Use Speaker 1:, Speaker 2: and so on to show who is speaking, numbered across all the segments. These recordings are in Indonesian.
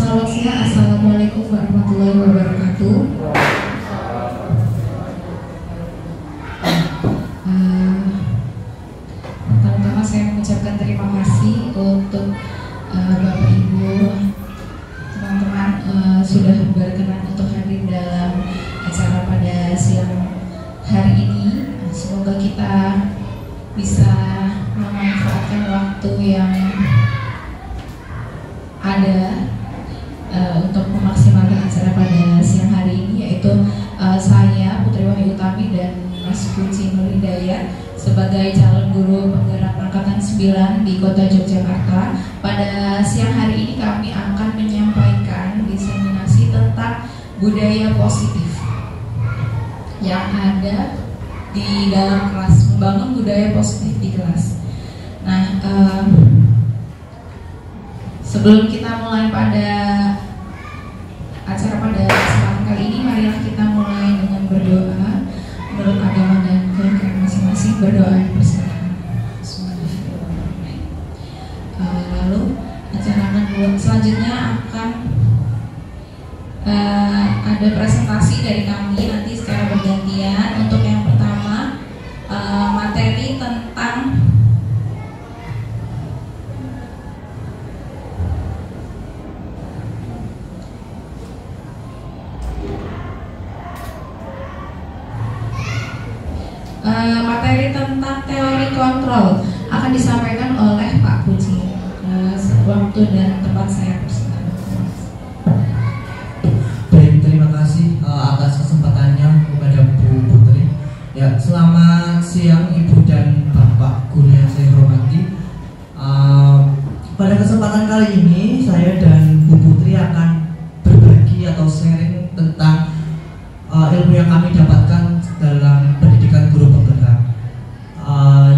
Speaker 1: Selamat siang, Assalamualaikum warahmatullahi wabarakatuh. Pertama-tama saya mengucapkan terima kasih untuk Bapak Ibu, teman-teman sudah berkenan untuk hadir dalam acara pada siang hari ini. Semoga kita bisa memanfaatkan waktu yang ada untuk memaksimalkan acara pada siang hari ini, yaitu saya Putri Wahyu Utami dan Mas Puji Nur Hidayat sebagai calon guru penggerak angkatan 9 di Kota Yogyakarta. Pada siang hari ini kami akan menyampaikan diseminasi tentang budaya positif yang ada di dalam kelas, membangun budaya positif di kelas. Nah, sebelum kita mulai pada acara pada kesempatan kali ini, marilah kita mulai dengan berdoa menurut agama dan keyakinan masing-masing. Berdoa yang persilakan. Lalu acara selanjutnya akan ada presentasi dari kami nanti secara bergantian. Untuk yang pertama, materi tentang teori kontrol akan disampaikan oleh Pak Puji. Waktu dan tempat saya persilakan.
Speaker 2: Baik, terima kasih atas kesempatannya kepada Bu Putri. Ya, selamat siang Ibu dan Bapak guru yang saya hormati. Pada kesempatan kali ini saya dan Bu Putri akan berbagi atau sharing tentang ilmu yang kami dapatkan dalam pendidikan guru penggerak,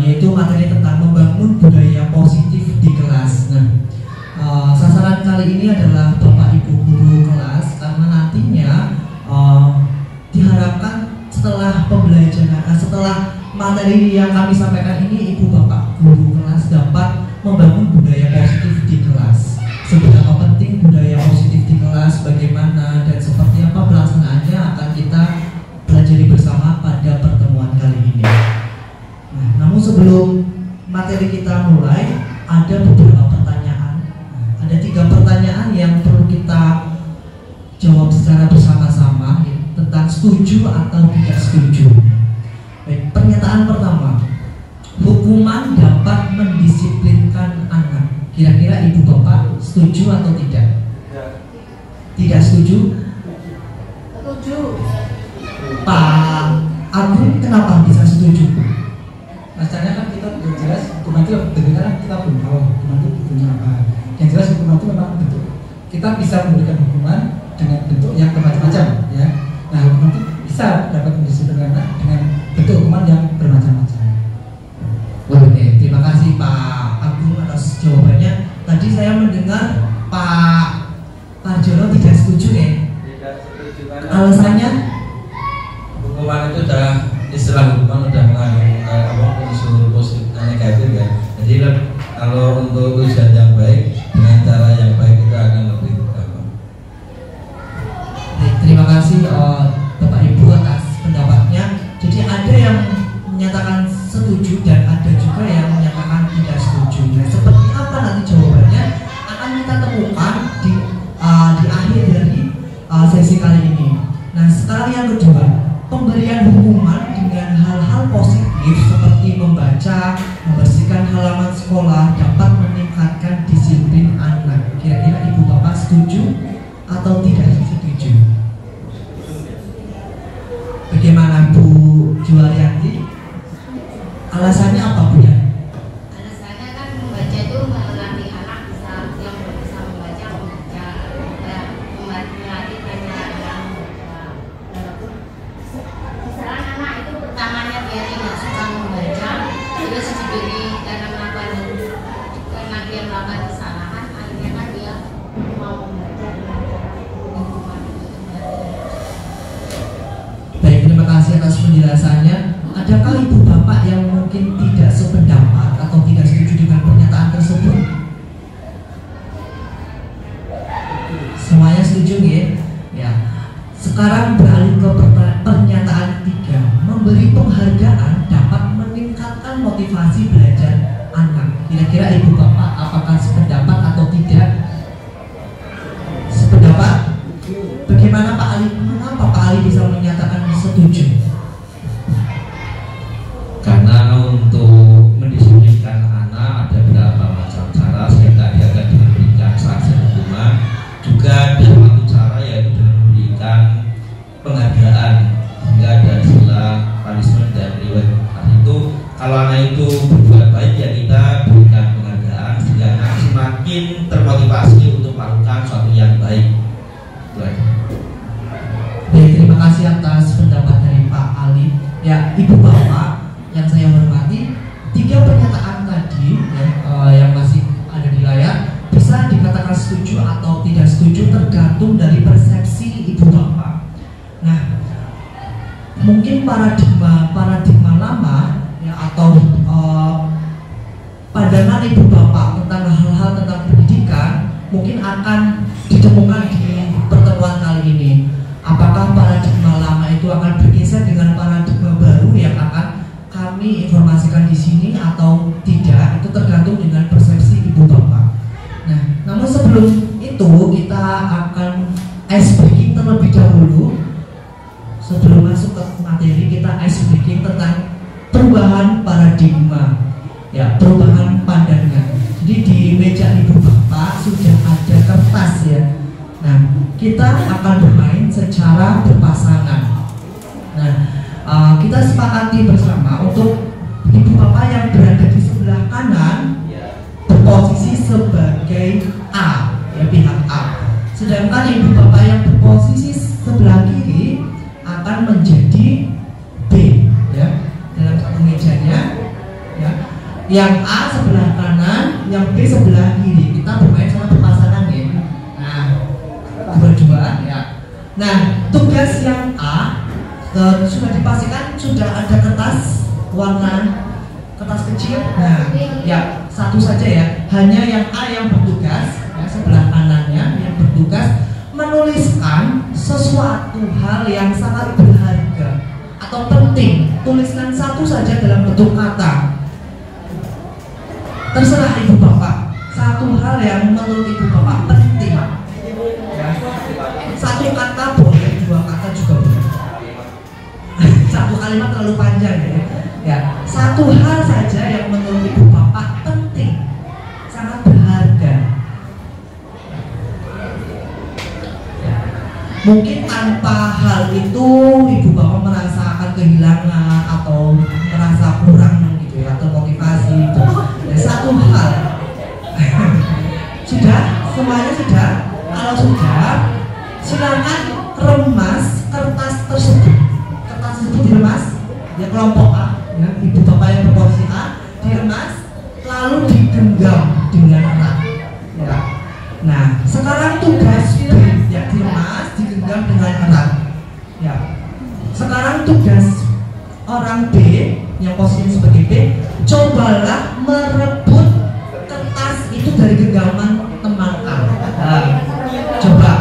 Speaker 2: yaitu materi tentang membangun budaya positif di kelas. Nah, sasaran kali ini adalah Bapak Ibu guru kelas, karena nantinya diharapkan setelah pembelajaran, setelah materi yang kami sampaikan ini, Ibu Bapak guru kelas dapat membangun budaya positif di kelas. Seberapa penting budaya positif di kelas, bagaimana dan seperti apa pelaksanaannya akan kita pelajari bersama pada pertemuan kali ini. Nah, namun sebelum materi kita mulai, ada beberapa pertanyaan. Ada 3 pertanyaan yang perlu kita jawab secara bersama-sama tentang setuju atau tidak setuju. Baik, pernyataan pertama, hukuman dapat mendisiplinkan anak. Kira-kira Ibu Bapak setuju atau tidak? Tidak setuju?
Speaker 1: Setuju.
Speaker 2: Pak Agung kenapa bisa setuju?
Speaker 3: Rasanya kan kita belum jelas hukuman itu, dengar kita belum tahu hukuman itu bentuknya apa. Yang jelas hukuman itu memang bentuk, kita bisa memberikan hukuman dengan bentuk yang bermacam-macam, ya. Nah, hukuman itu bisa dapat mendisiplinkan anak dengan bentuk hukuman yang bermacam-macam.
Speaker 2: Oke, terima kasih Pak Agung atas jawabannya. Tadi saya mendengar Pak Parjono tidak setuju ya?
Speaker 4: Tidak setuju karena
Speaker 2: Alasannya?
Speaker 4: hukuman itu udah istilah hukuman udah mengandung unsur positif dan negatif ya. Jadi kalau untuk tujuan yang baik dengan cara yang baik itu akan lebih gampang.
Speaker 2: Terima kasih Bapak Ibu atas pendapatnya. Jadi ada yang menyatakan setuju dan ada juga yang menyatakan tidak setuju. Nah, seperti apa nanti jawabannya akan kita temukan di akhir dari sesi kali ini. Nah, sekarang yang kedua, pemberian hukuman dengan hal-hal positif seperti membaca, membersihkan halaman sekolah dapat meningkatkan disiplin anak. Kira-kira Ibu Bapak setuju atau tidak setuju? Bagaimana Bu Juwarianti? Alasannya apa Bu ya?
Speaker 5: Alasannya kan membaca itu melatih anak bisa membaca, melatih pelajaran membaca. Misalnya anak itu pertamanya dia tidak suka membaca, terus diberi karena dia melakukan kesalahan, akhirnya kan dia mau membaca dengan cara hukuman itu.
Speaker 2: Baik, terima kasih atas penjelasannya. Adakah Ibu Bapak yang mungkin tidak sependapat atau tidak setuju dengan pernyataan tersebut? Bapak apakah sependapat atau tidak? Sependapat? Bagaimana Pak Ali? Mengapa Pak Ali bisa menyatakan setuju?
Speaker 4: Karena untuk mendisiplinkan anak ada beberapa macam cara sehingga dia akan diberikan sanksi hukuman. Juga ada satu cara yaitu dengan memberikan penghargaan sehingga ada istilah punishment dan reward. Itu kalau anak itu berbuat baik ya kita berikan penghargaan sehingga anak semakin termotivasi untuk melakukan sesuatu yang baik.
Speaker 2: Baik, terima kasih atas pendapat dari Pak Ali. Ya, Ibu Bapak yang saya hormati, 3 pernyataan tadi yang masih ada di layar bisa dikatakan setuju atau tidak setuju tergantung dari persepsi Ibu Bapak. Nah, mungkin paradigma lama ya, atau pandangan Ibu Bapak tentang hal-hal tentang pendidikan mungkin akan ditemukan di pertemuan kali ini. Apakah paradigma lama itu akan bergeser dengan paradigma baru yang akan kami informasikan di sini atau tidak? Itu tergantung dengan persepsi Ibu Bapak. Nah, namun sebelum itu kita akan ice breaking terlebih dahulu. Sebelum masuk ke materi, kita ice breaking tentang perubahan paradigma, ya, perubahan pandangan. Jadi di meja Ibu Bapak sudah ada kertas ya. Nah, kita akan bermain secara berpasangan. Nah, kita sepakati bersama untuk Ibu Bapak yang berada di sebelah kanan berposisi sebagai A, ya, pihak A. Sedangkan Ibu Bapak yang berposisi sebelah kiri akan menjadi B, ya, dalam satu mejanya, ya. Yang A sebelah kanan, yang B sebelah kiri. Kita bermain sama berpasangan ya. Nah, dua-dua ya. Nah, tugas yang A sudah dipastikan sudah ada kertas warna kertas kecil. Nah, ya, satu saja ya. Hanya yang A yang bertugas, ya, sebelah kanannya yang bertugas menuliskan sesuatu hal yang sangat berharga atau penting. Tuliskan satu saja dalam bentuk kata. Terserah Ibu Bapak. Satu hal yang menurut Ibu Bapak penting. Satu kata boleh, 2 kata juga boleh. Satu kalimat terlalu panjang ya. Ya, satu hal saja yang menurut Ibu Bapak penting, sangat berharga. Ya. Mungkin tanpa hal itu Ibu Bapak merasa akan kehilangan atau merasa kurang gitu ya, termotivasi gitu. Ya, satu hal. Sudah? Semuanya sudah? Kalau sudah, silakan remas kertas tersebut. Kertas tersebut diremas, ya, kelompok A, ya, Ibu Bapak yang berposisi A diremas, lalu digenggam dengan erat. Ya. Nah, sekarang tugas B, ya, diremas, digenggam dengan erat. Ya. Sekarang tugas orang B yang posisi sebagai B, cobalah merebut kertas itu dari genggaman teman A. Nah, coba.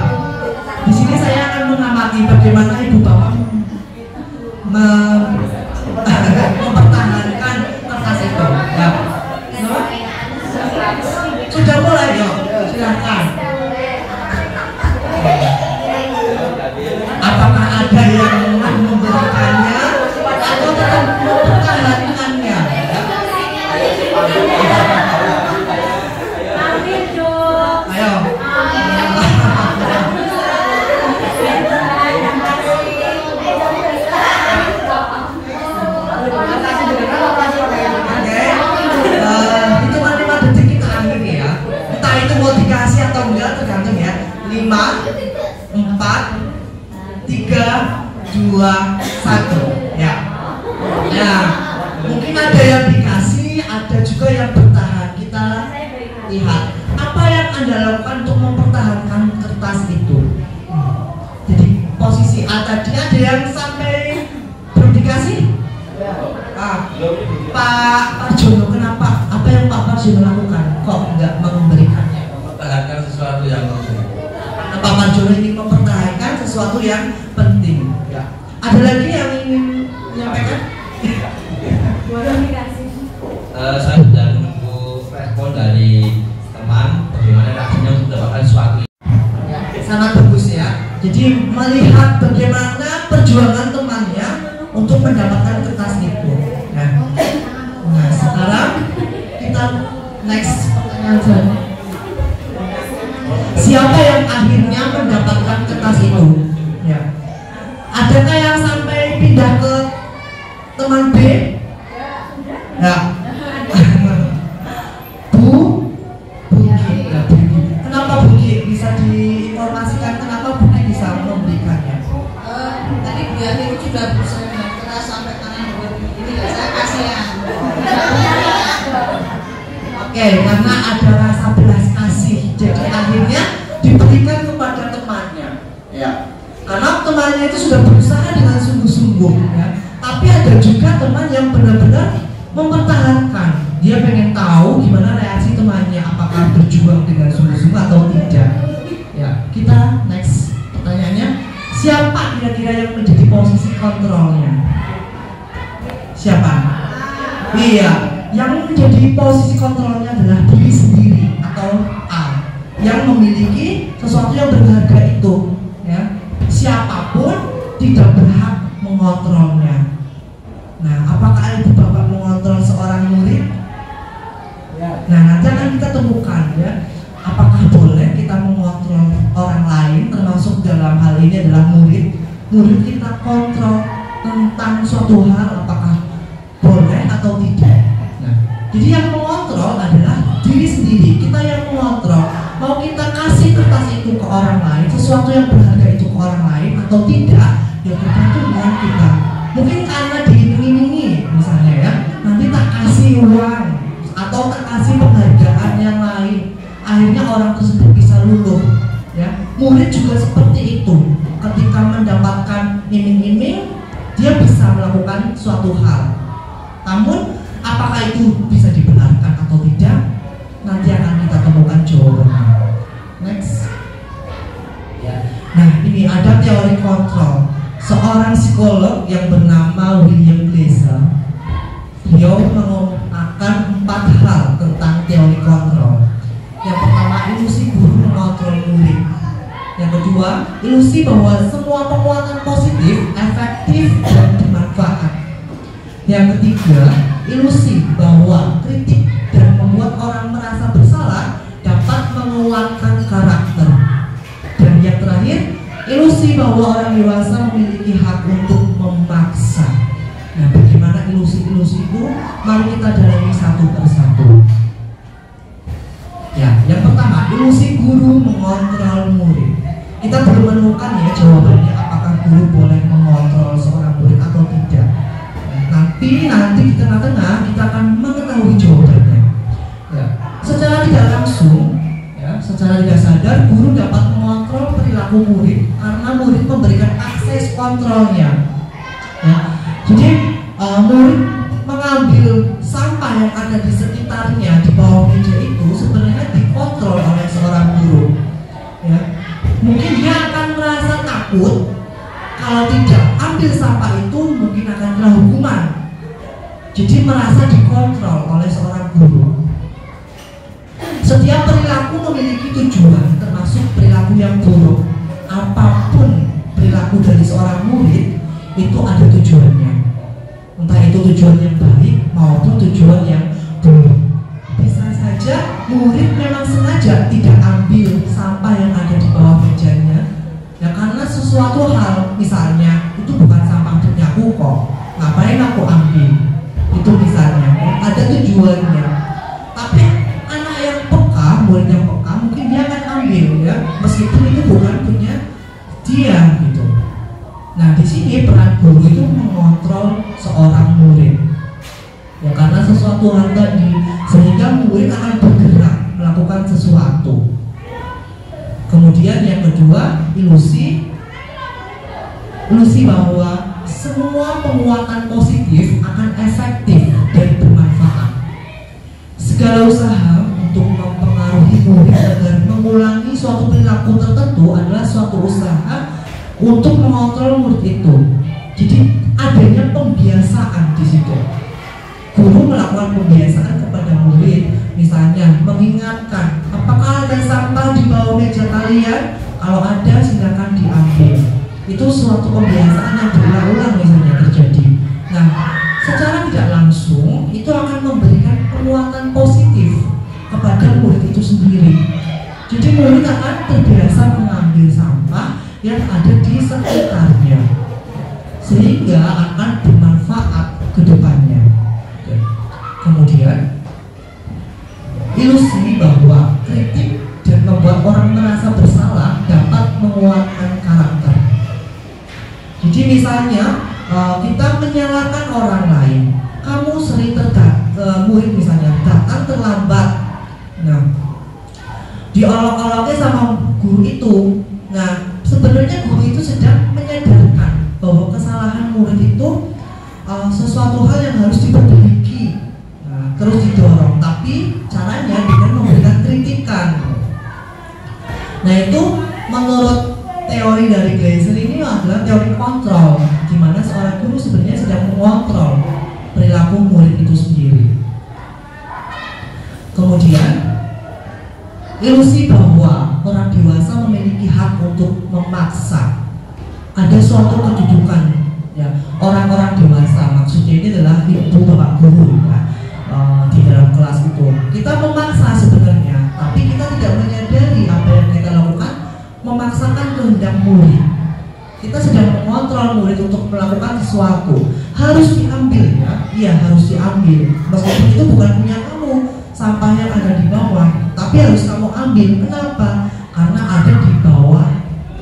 Speaker 2: Di sini saya akan mengamati bagaimana Ibu Bapak mempertahankan kertas itu. Ya. No? Sudah mulai yuk, silakan. Apakah ada yang memberikannya atau tetap mempertahankannya? Ayo. Hitungan 5 detik kita ambil ya. Entah itu mau dikasih atau enggak tergantung ya. 5, 4, 3, 2, 1 ya. Nah, mungkin ada yang dikasih, ada juga yang bertahan. Kita lihat apa yang Anda lakukan untuk mempertahankan kertas itu. Jadi posisi A tadi ada yang sampai belum dikasih? Pak Jono, kenapa? Apa yang Pak Jono lakukan? Kok enggak memberikannya?
Speaker 4: Mempertahankan sesuatu yang penting.
Speaker 2: Pak Jono ingin mempertahankan sesuatu yang penting. Ya. Ada lagi yang ingin menyampaikan?
Speaker 4: Saya sudah menunggu respon dari
Speaker 2: Jadi melihat bagaimana perjuangan temannya untuk mendapatkan kertas itu. Nah sekarang kita next pertanyaan. Siapa yang akhirnya mendapatkan kertas itu? Ya. Adakah yang sampai pindah ke teman B? Ya. Kenapa Budi bisa diinformasikan kenapa Budi bisa memberikannya?
Speaker 5: Tadi Bu Yati itu sudah berusaha dengan keras sampai tangan ini ya, saya kasihan.
Speaker 2: Oke, karena ada rasa belas kasih, jadi akhirnya diberikan kepada temannya. Ya. Karena temannya itu sudah berusaha dengan sungguh-sungguh. Ya. Tapi ada juga teman yang benar-benar mempertahankan. Dia pengen tahu gimana reaksi temannya, apakah berjuang dengan sungguh-sungguh atau tidak. Ya, kita next pertanyaannya, siapa kira-kira yang menjadi posisi kontrolnya? Siapa? Iya, yang menjadi posisi kontrolnya adalah diri sendiri atau A, yang memiliki sesuatu yang berharga itu. Ya, siapapun tidak berhak mengontrolnya. Nah, apakah ibu bapak mengontrol seorang murid? Nah, nanti akan kita temukan ya, apakah boleh kita mengontrol orang lain, termasuk dalam hal ini adalah murid kita kontrol tentang suatu hal, apakah boleh atau tidak. Nah, jadi yang mengontrol adalah diri sendiri, kita yang mengontrol mau kita kasih kertas itu ke orang lain, sesuatu yang berharga itu ke orang lain atau tidak, ya tergantung dengan kita. Mungkin karena diiming-imingi misalnya ya, nanti tak kasih uang atau tak kasih penghargaan yang lain, akhirnya orang tersebut bisa luluh. Ya, murid juga seperti itu. Ketika mendapatkan iming-iming, dia bisa melakukan suatu hal. Namun, apakah itu bisa dibenarkan atau tidak? Nanti akan kita temukan jawabannya. Next. Ya. Nah, ini ada teori kontrol. Seorang psikolog yang bernama William Glasser, beliau mengungkapkan 4 hal tentang teori kontrol. Yang pertama, ilusi guru mengontrol murid. Yang kedua, ilusi bahwa semua penguatan positif, efektif, dan bermanfaat. Yang ketiga, ilusi bahwa kritik dan membuat orang merasa bersalah dapat menguatkan karakter. Dan yang terakhir, ilusi bahwa orang dewasa memiliki hak untuk memaksa. Nah, bagaimana ilusi-ilusi itu? Mari kita dalami satu persatu. Ya, yang pertama, ilusi guru mengontrol murid. Kita belum menemukan ya jawabannya, apakah guru boleh mengontrol seorang murid atau tidak. Nanti di tengah-tengah kita akan mengetahui jawabannya. Ya, secara tidak langsung, ya, secara tidak sadar, guru dapat mengontrol perilaku murid karena murid memberikan akses kontrolnya. Ya, jadi murid mengambil sampah yang ada di sekitarnya di bawah meja itu sebenarnya dikontrol oleh seorang guru. Ya, mungkin dia akan merasa takut kalau tidak ambil sampah itu mungkin akan kena hukuman. Jadi merasa dikontrol oleh seorang guru. Setiap perilaku memiliki tujuan, termasuk perilaku yang buruk. Apapun perilaku dari seorang murid itu ada tujuannya. Entah itu tujuan yang baik maupun tujuan yang buruk. Bisa saja murid memang sengaja tidak ambil sampah yang ada di bawah mejanya, ya karena sesuatu hal, misalnya itu bukan sampah punyaku kok, ngapain aku ambil? Itu misalnya ada tujuannya. Tapi anak yang peka, murid yang peka, mungkin dia akan ambil ya, meskipun itu bukan punya dia gitu. Nah, di sini peran guru itu mengontrol seorang murid. Ya karena sesuatu hal tadi, sehingga murid akan bergerak melakukan sesuatu. Kemudian yang kedua, ilusi bahwa semua penguatan positif akan efektif dan bermanfaat. Segala usaha untuk mempengaruhi murid agar mengulangi suatu perilaku tertentu adalah suatu usaha untuk mengontrol murid itu. Jadi adanya pembiasaan di situ. Guru melakukan pembiasaan kepada murid, misalnya mengingatkan, apakah ada sampah di bawah meja kalian? Kalau ada, silakan diambil. itu suatu kebiasaan yang berulang-ulang misalnya terjadi. Nah, secara tidak langsung itu akan memberikan penguatan positif kepada murid itu sendiri. Jadi murid akan terbiasa mengambil sampah yang ada di sekitarnya, sehingga akan bermanfaat ke depannya. Kemudian ilusi bahwa kritik dan membuat orang merasa bersalah dapat menguatkan karakter. Jadi misalnya kita menyalahkan orang lain, kamu sering murid misalnya datang terlambat, nah diolok-oloknya sama guru itu. Nah sebenarnya guru itu sedang menyadarkan bahwa kesalahan murid itu sesuatu hal yang harus diperbaiki, terus didorong, tapi caranya dengan memberikan kritikan. Nah itu menurut teori dari Glaser ini adalah teori kontrol, di mana seorang guru sebenarnya sedang mengontrol perilaku murid itu sendiri. Kemudian ilusi bahwa orang dewasa memiliki hak untuk memaksa. Ada suatu kedudukan, ya, orang-orang dewasa, maksudnya ini adalah ibu bapak guru, ya, di dalam kelas itu kita memaksa sebenarnya, tapi kita tidak menyadari apa yang kita lakukan memaksakan kehendak murid. Kita sedang mengontrol murid untuk melakukan sesuatu, harus diambil, ya, iya harus diambil, meskipun itu bukan punya kamu, sampah yang ada di bawah, tapi harus kamu ambil. Kenapa? Karena ada di bawah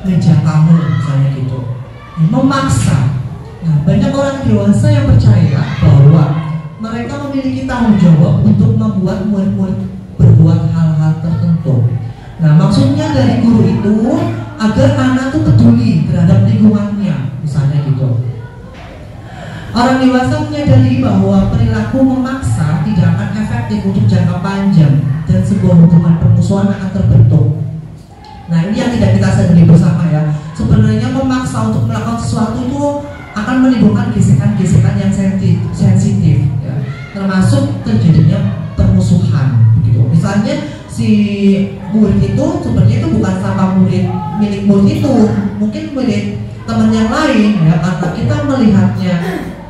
Speaker 2: meja kamu, misalnya gitu. Memaksa. Nah, banyak orang dewasa yang percaya bahwa mereka memiliki tanggung jawab untuk membuat murid-murid berbuat hal-hal tertentu. Nah, maksudnya dari guru itu agar anak itu peduli terhadap lingkungannya, misalnya gitu. Orang dewasa menyadari bahwa perilaku memaksa tidak akan efektif untuk jangka panjang dan sebuah hubungan permusuhan akan terbentuk. Nah, ini yang tidak kita sadari bersama, ya. Sebenarnya memaksa untuk melakukan sesuatu itu akan menimbulkan gesekan-gesekan yang sensitif, ya. Termasuk terjadinya permusuhan, begitu. Misalnya si murid itu sebenarnya itu bukan sampah murid milik murid itu, mungkin murid teman yang lain, ya. Karena kita melihatnya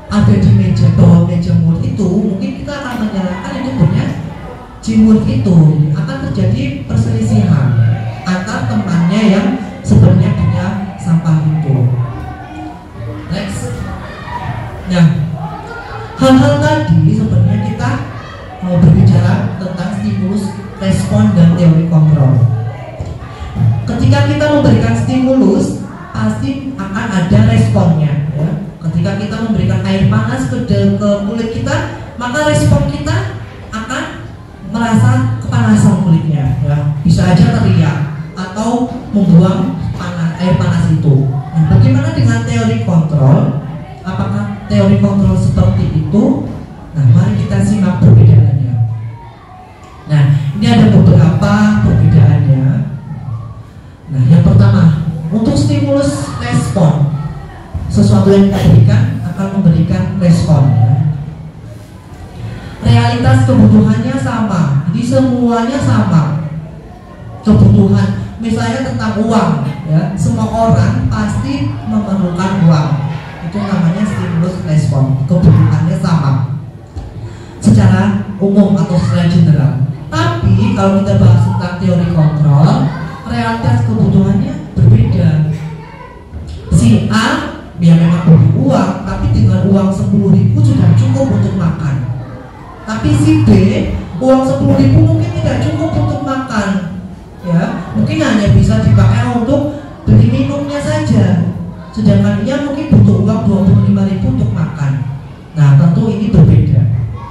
Speaker 2: ada di bawah meja murid itu, mungkin kita akan menyalahkan itu punya si murid itu. Akan terjadi perselisihan antar temannya yang sebenarnya punya sampah itu. Next. Nah, hal-hal tadi sebenarnya kita mau berbicara tentang stimulus, respon, dan teori kontrol. Ketika kita memberikan stimulus, pasti akan ada responnya, ya. Ketika kita memberikan air panas ke kulit kita, maka respon kita akan merasa kepanasan kulitnya, ya. Bisa aja teriak atau membuang air panas itu. Nah, bagaimana dengan teori kontrol? Apakah teori kontrol seperti itu? Nah, mari kita simak perbedaannya. Nah, ini ada beberapa perbedaannya. Nah, yang pertama, untuk stimulus respon, sesuatu yang kita berikan akan memberikan respon, ya. Realitas kebutuhannya sama, jadi semuanya sama kebutuhan. Misalnya tentang uang, ya, semua orang pasti memerlukan uang. Itu namanya stimulus respon, kebutuhannya sama secara umum atau secara general. Tapi kalau kita bahas tentang teori kontrol, realitas kebutuhannya berbeda. Si A dia memang butuh uang, tapi dengan uang 10.000 sudah cukup untuk makan. Tapi si B uang 10.000 mungkin tidak cukup untuk makan, ya, mungkin hanya bisa dipakai untuk beli minumnya saja, sedangkan dia mungkin butuh uang 25.000 untuk makan. Nah, tentu ini berbeda,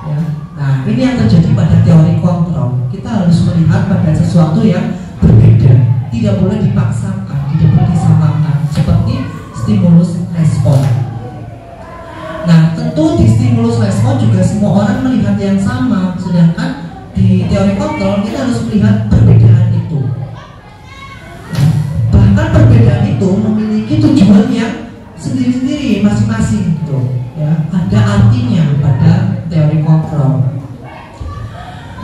Speaker 2: ya. Nah, ini yang terjadi pada teori kontrol. Kita harus melihat pada sesuatu yang berbeda, tidak boleh dipaksakan, tidak boleh disamakan, seperti stimulus respon. Nah, tentu di stimulus respon juga semua orang melihat yang sama, sedangkan di teori kontrol kita harus melihat perbedaan itu. Bahkan perbedaan itu memiliki tujuan yang sendiri-sendiri masing-masing, gitu, ya. Ada artinya pada teori kontrol.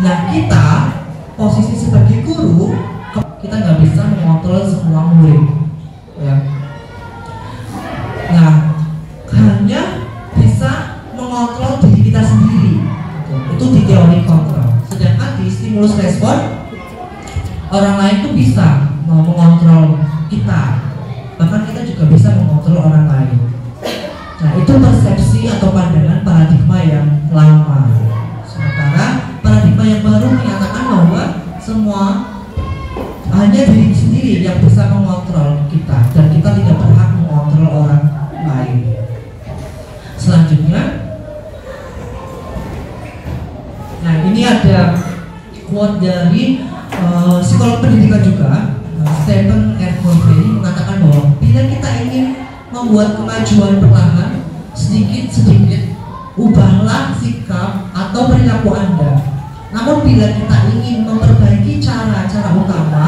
Speaker 2: Nah, kita posisi sebagai guru, kita nggak bisa mengontrol semua murid, ya. orang lain tuh bisa mengontrol kita, bahkan kita juga bisa mengontrol orang lain. Nah, itu persepsi atau pandangan paradigma yang lama. Sementara paradigma yang baru menyatakan bahwa semua hanya diri sendiri yang bisa mengontrol kita, dan kita tidak berhak mengontrol orang lain. Selanjutnya, nah ini ada quote dari psikolog pendidikan juga, Stephen R. Covey, mengatakan bahwa bila kita ingin membuat kemajuan perlahan, sedikit-sedikit ubahlah sikap atau perilaku Anda. Namun bila kita ingin memperbaiki cara-cara utama,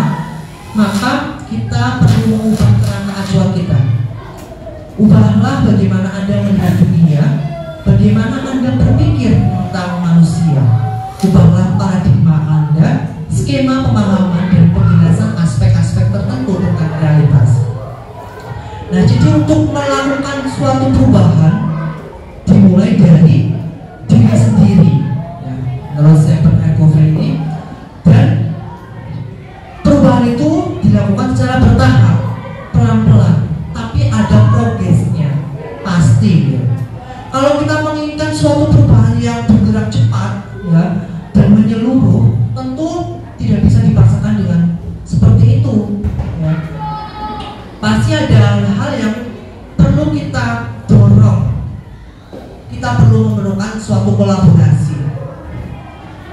Speaker 2: maka kita perlu mengubah kerangka acuan kita. Ubahlah bagaimana Anda melihat dunia, bagaimana Anda berpikir tentang manusia. Ubahlah paradigma Anda, skema pemahaman dan penjelasan aspek-aspek tertentu tentang realitas. Nah, jadi untuk melakukan suatu perubahan dimulai dari diri sendiri, ya, menurut Stephen R. Covey ini. Dan perubahan itu dilakukan secara bertahap, pelan-pelan, tapi ada progresnya pasti. Ya. Kalau kita menginginkan suatu perubahan yang bergerak cepat, ya, dan menyeluruh, tentu tidak bisa dipaksakan dengan seperti itu. Ya. Pasti ada hal-hal yang perlu kita dorong. Kita perlu memerlukan suatu kolaborasi.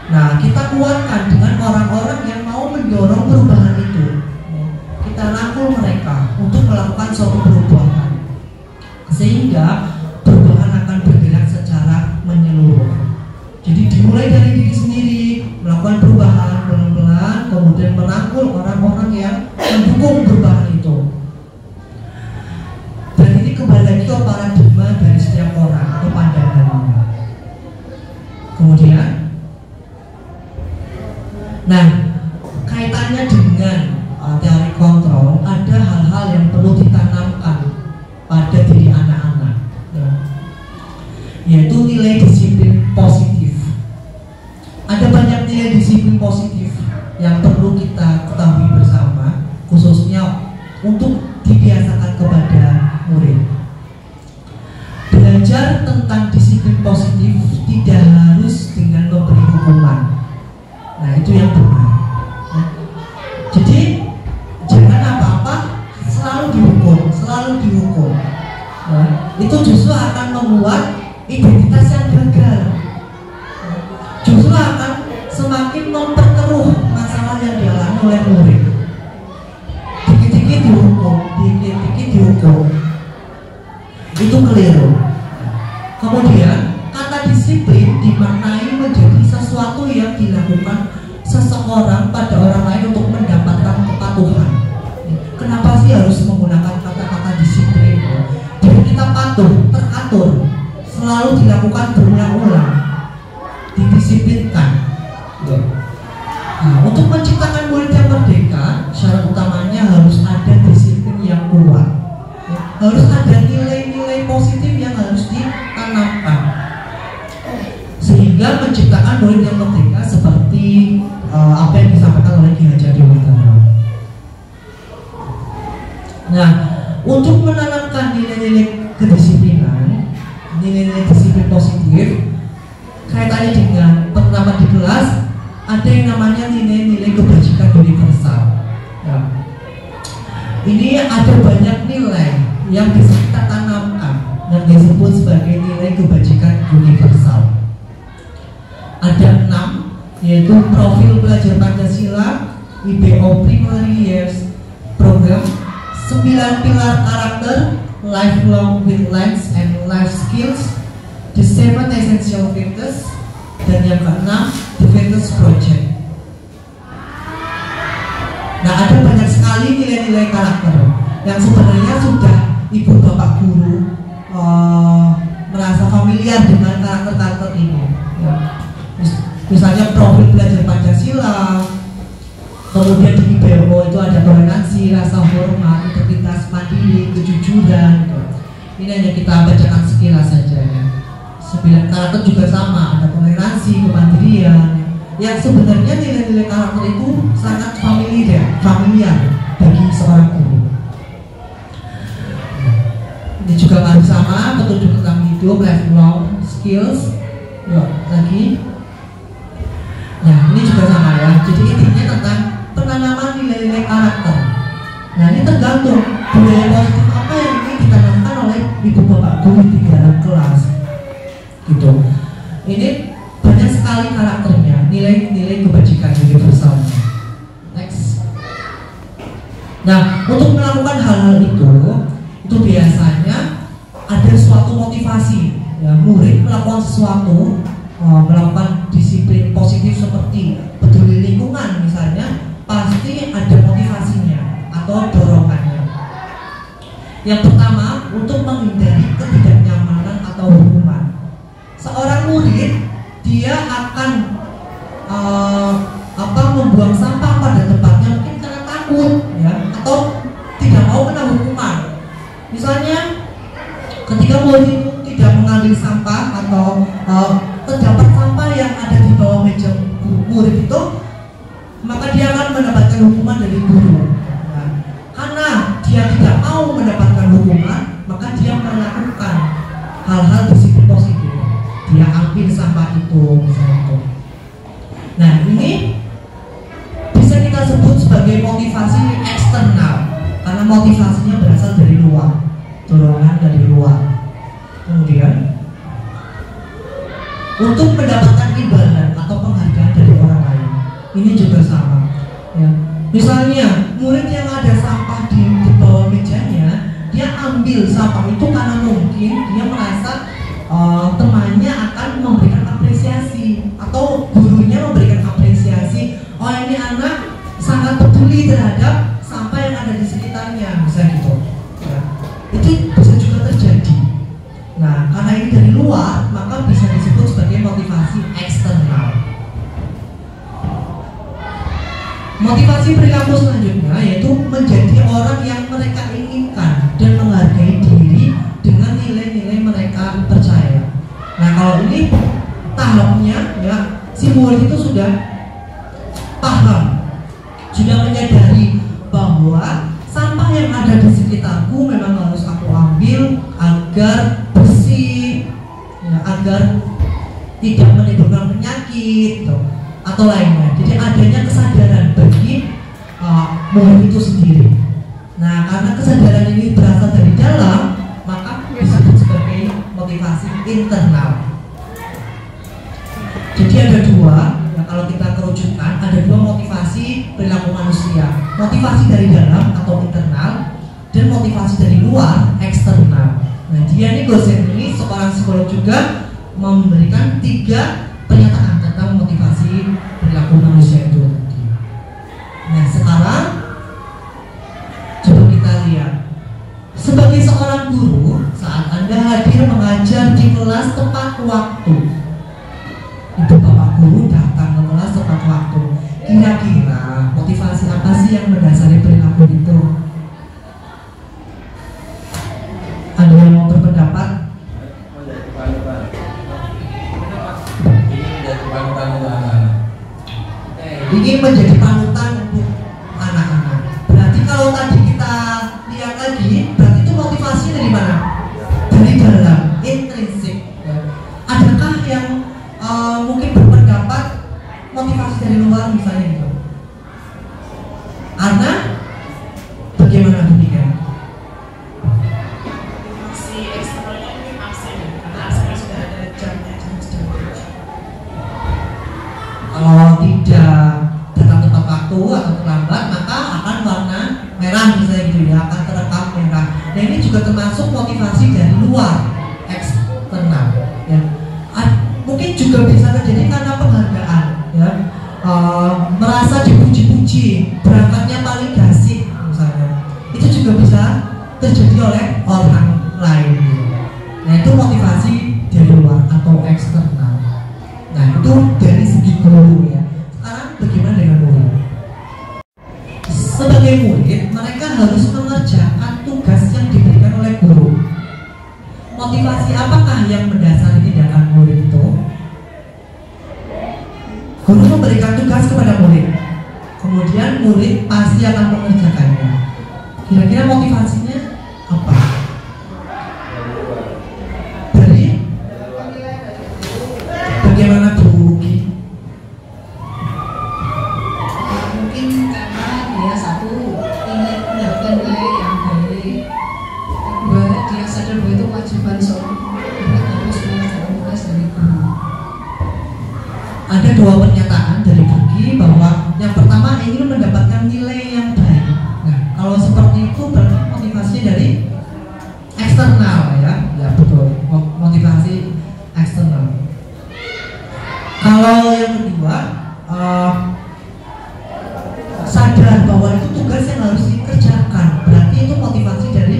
Speaker 2: Nah, kita kuatkan dengan orang-orang yang mau mendorong perubahan itu. Kita rangkul mereka untuk melakukan suatu perubahan, sehingga perubahan akan bergerak secara menyeluruh. Jadi dimulai dari diri sendiri, melakukan perubahan pelan-pelan, kemudian merangkul orang-orang yang mendukung perubahan itu. Dan ini kembali lagi ke paradigma dari setiap orang atau pandangannya. Kemudian, nah, kaitannya dengan teori kontrol, ada hal-hal yang perlu ditanamkan pada diri anak-anak, ya, yaitu nilai disiplin positif. Ada banyak nilai disiplin positif yang perlu kita ketahui bersama, khususnya untuk dibiasakan kepada murid. Belajar tentang disiplin positif tidak harus dengan memberi hukuman. Nah, itu yang benar. Jadi jangan apa-apa selalu dihukum. Nah, itu justru akan membuat identitas yang gagal. Justru akan semakin memperkeruh masalah yang dialami oleh murid. Dikit-dikit dihukum. Itu keliru. Kemudian kata disiplin dimaknai menjadi sesuatu yang dilakukan seseorang pada orang lain untuk mendapatkan kepatuhan. Kenapa sih harus menggunakan kata-kata disiplin? Jadi kita patuh, teratur, selalu dilakukan berulang-ulang, didisiplinkan. Nah, untuk menciptakan murid yang merdeka, syarat utamanya harus ada disiplin yang kuat. Harus ada nilai-nilai positif yang harus ditanamkan, sehingga menciptakan murid yang merdeka seperti apa yang disampaikan oleh Ki Hajar Dewantara. Nah, untuk menanamkan nilai-nilai kedisiplinan, nilai-nilai disiplin positif, kaitannya dengan penerapan di kelas, ada yang namanya nilai-nilai kebajikan universal. Ya. Ini ada banyak nilai yang bisa kita tanamkan dan disebut sebagai nilai kebajikan universal. Ada 6, yaitu profil belajar Pancasila, IBO Primary Years Program, 9 pilar karakter, lifelong with lives and life skills, the 7 essential virtues, dan yang ke-6, the Virtues Project. Nah, ada banyak sekali nilai-nilai karakter yang sebenarnya sudah ibu bapak guru merasa familiar dengan karakter-karakter ini. Ya. Misalnya profil belajar Pancasila, kemudian di IBO itu ada toleransi, rasa hormat, integritas, mandiri, kejujuran. Ini hanya kita bacakan sekilas saja ya. 9 karakter juga sama, ada toleransi, kemandirian. Yang sebenarnya nilai-nilai karakter itu sangat familiar hidup, lifelong skills. Yuk, lagi. Nah, ini juga sama ya. Jadi intinya tentang penanaman nilai-nilai karakter. Nah, ini tergantung budaya positif apa yang ingin ditanamkan oleh ibu bapak guru di dalam kelas. Gitu. Ini banyak sekali karakternya, nilai-nilai kebajikan universalnya. Next. Nah, untuk melakukan hal-hal itu biasanya ada suatu motivasi. Ya, murid melakukan sesuatu, melakukan disiplin positif seperti peduli lingkungan misalnya, pasti ada motivasinya atau dorongannya. Yang pertama, untuk menghindari ketidaknyamanan atau hukuman. Seorang murid dia akan membuang sampah pada tempatnya mungkin karena takut ya, atau tidak mau kena hukuman. Misalnya ketika murid itu tidak mengambil sampah atau terdapat sampah yang ada di bawah meja murid itu, maka dia akan mendapatkan hukuman dari guru. Nah, karena dia tidak mau mendapatkan hukuman, maka dia melakukan hal-hal disiplin positif. Dia ambil sampah itu misalnya itu. Nah, ini bisa kita sebut sebagai motivasi eksternal karena motivasinya berasal dari luar, dorongan dari luar. Kemudian untuk mendapatkan imbalan atau penghargaan dari orang lain, ini juga sama ya. Misalnya murid yang ada sampah di bawah mejanya, dia ambil sampah itu karena mungkin dia merasa temannya akan memberikan apresiasi atau gurunya memberikan apresiasi. Oh, ini anak sangat peduli terhadap sampah yang ada di sekitarnya, misalnya gitu ya. Itu bisa juga terjadi. Nah, karena ini dari luar, maka bisa disebut sebagai motivasi eksternal. Motivasi perilaku selanjutnya yaitu menjadi orang yang mereka inginkan dan menghargai diri dengan nilai-nilai mereka percaya. Nah, kalau ini tahapnya ya, si murid itu sudah paham, sudah menyadari bahwa sampah yang ada di sekitarku memang harus aku ambil agar bersih ya, agar tidak menimbulkan penyakit atau lainnya. Jadi adanya kesadaran bagi murid itu sendiri. Nah, karena kesadaran ini berasal dari dalam, maka disebut sebagai motivasi internal. Jadi ada dua, ya, kalau kita kerucutkan ada dua motivasi perilaku manusia. Motivasi dari dalam atau internal, dan motivasi dari luar, eksternal. Nah, dia ini dosen ini seorang psikolog juga memberikan 3 pernyataan tentang motivasi perilaku manusia itu. Nah, sekarang coba kita lihat. Sebagai seorang guru, saat Anda hadir mengajar di kelas tepat waktu, ibu bapak guru datang ke kelas tepat waktu, kira-kira motivasi apa sih yang mendasari perilaku itu? Ada yang mau berpendapat? Ingin menjadi panutan untuk anak-anak. Berarti kalau tadi kita lihat lagi, berarti itu motivasinya dari mana? Dari dalam, intrinsik. Adakah yang mungkin berpendapat motivasi dari luar misalnya gitu? Ana, bagaimana demikian?
Speaker 1: Si eksternalnya ini absen, karena absennya sudah ada jamnya, jam sudah.
Speaker 2: Kalau tidak datang tepat waktu atau terlambat, maka akan warna merah misalnya gitu ya, akan terekam merah. Nah, ini juga termasuk motivasi dari luar, eksternal ya. Mungkin juga bisa terjadi karena penghargaan ya, merasa dipuji-puji, berangkatnya paling gasik misalnya, itu juga bisa terjadi oleh orang lain. Nah, itu motivasi dari luar atau eksternal. Nah, itu dari segi guru ya. Sekarang bagaimana dengan murid? Sebagai murid, mereka harus mengerjakan tugas yang diberikan oleh guru. Motivasi apakah yang mendasari tindakan murid itu? Guru memberikan tugas kepada murid, kemudian murid pasti akan mengerjakannya. Kira-kira motivasinya apa? Dari dua pernyataan dari Burki bahwa yang pertama ingin mendapatkan nilai yang baik. Nah, kalau seperti itu berarti motivasinya dari eksternal ya, ya betul, motivasi eksternal. Kalau yang kedua, sadar bahwa itu tugas yang harus dikerjakan, berarti itu motivasi dari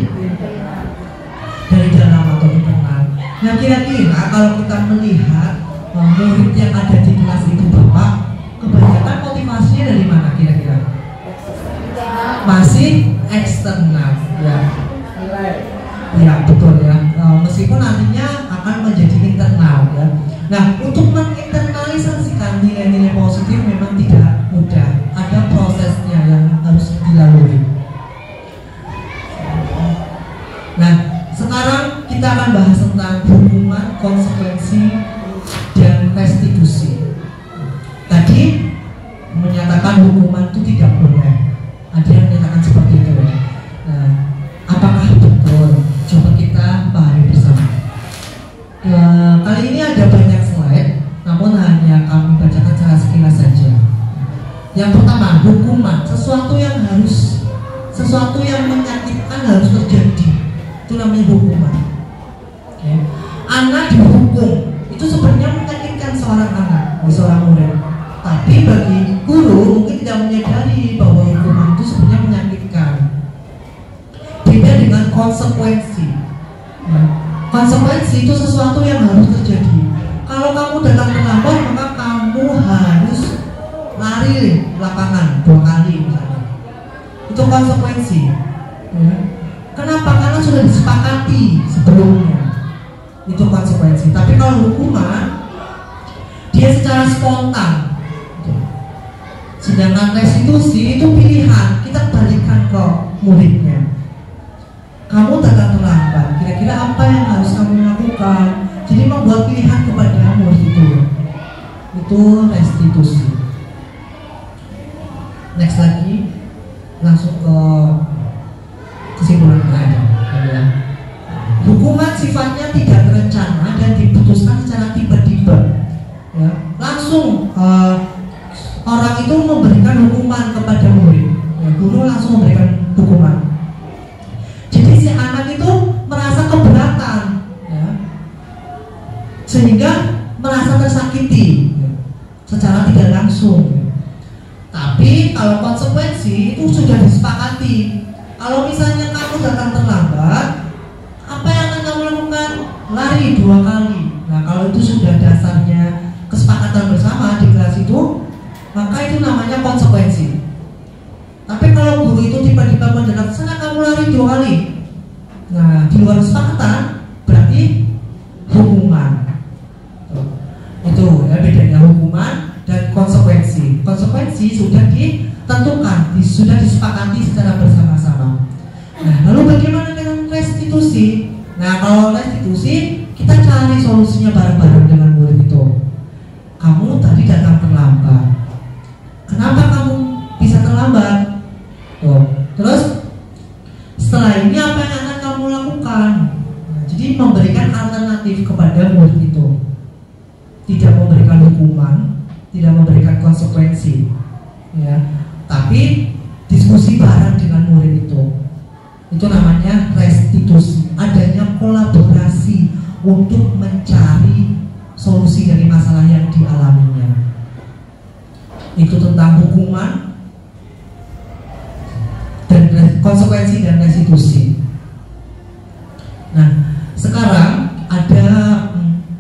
Speaker 2: dalam atau internal. Nah, kira-kira kalau kita melihat murid yang ada di kelas itu Bapak, kebanyakan motivasinya dari mana kira-kira? Masih eksternal ya. Ya betul ya, meskipun nantinya akan menjadi internal ya. Nah, untuk menginternalisasikan nilai-nilai positif memang tidak mudah, ada prosesnya yang harus dilalui. Nah, sekarang kita akan bahas tentang hukuman, konsekuensi, dan restitusi. Tadi menyatakan hukuman itu tidak boleh, ada yang menyatakan seperti itu ya. Nah, apakah betul? Coba kita pahami bersama. Kali ini ada banyak slide, namun hanya kami bacakan secara sekilas saja. Yang pertama, hukuman, sesuatu yang menyakitkan harus terjadi, itu namanya hukuman. Okay. Anak dihukum, itu sebenarnya menyakitkan seorang anak, seorang murid. Tapi bagi guru mungkin tidak menyadari bahwa hukuman itu sebenarnya menyakitkan. Beda dengan konsekuensi. Konsekuensi itu sesuatu yang harus terjadi. Kalau kamu datang terlambat, maka kamu harus lari lapangan 2 kali misalnya. Itu konsekuensi. Ya. Kenapa? Karena sudah disepakati sebelumnya. Itu konsekuensi. Tapi kalau hukuman, dia secara spontan. Sedangkan restitusi itu pilihan, kita balikan ke muridnya. Kamu datang terlambat, kira-kira apa yang harus kamu lakukan? Jadi membuat pilihan kepada murid itu restitusi. Next lagi, langsung ke kesimpulan ada. Hukuman sifatnya tidak terencana dan diputuskan secara tiba-tiba. Ya, langsung orang itu memberikan hukuman kepada murid. Ya, guru langsung memberikan hukuman. Jadi si anak itu merasa keberatan, ya, sehingga merasa tersakiti ya, secara tidak langsung. Ya. Tapi kalau konsekuensi itu sudah disepakati. Kalau misalnya kamu datang terlambat, apa yang akan kamu lakukan? Lari 2 kali. Nah, kalau itu sudah dasarnya kesepakatan bersama di kelas itu, maka itu namanya konsekuensi. Tapi kalau guru itu tiba-tiba mendadak, sana kamu lari 2 kali. Nah, di luar kesepakatan berarti hukuman. Itu ya bedanya hukuman dan konsekuensi. Konsekuensi sudah ditentukan, sudah disepakati secara bersama-sama. Nah, lalu bagaimana dengan restitusi? Nah, kalau restitusi kita cari solusinya bareng-bareng dengan murid itu. Kamu tadi datang terlambat. Kenapa kamu bisa terlambat? Terus setelah ini apa yang akan kamu lakukan? Nah, jadi memberikan alternatif kepada murid itu. Tidak memberikan hukuman, tidak memberikan konsekuensi, ya. Tapi diskusi bareng dengan murid itu. Itu namanya restitusi. Adanya kolaborasi untuk mencari solusi dari masalah yang dialaminya. Itu tentang hukuman dan konsekuensi dan restitusi. Nah, sekarang ada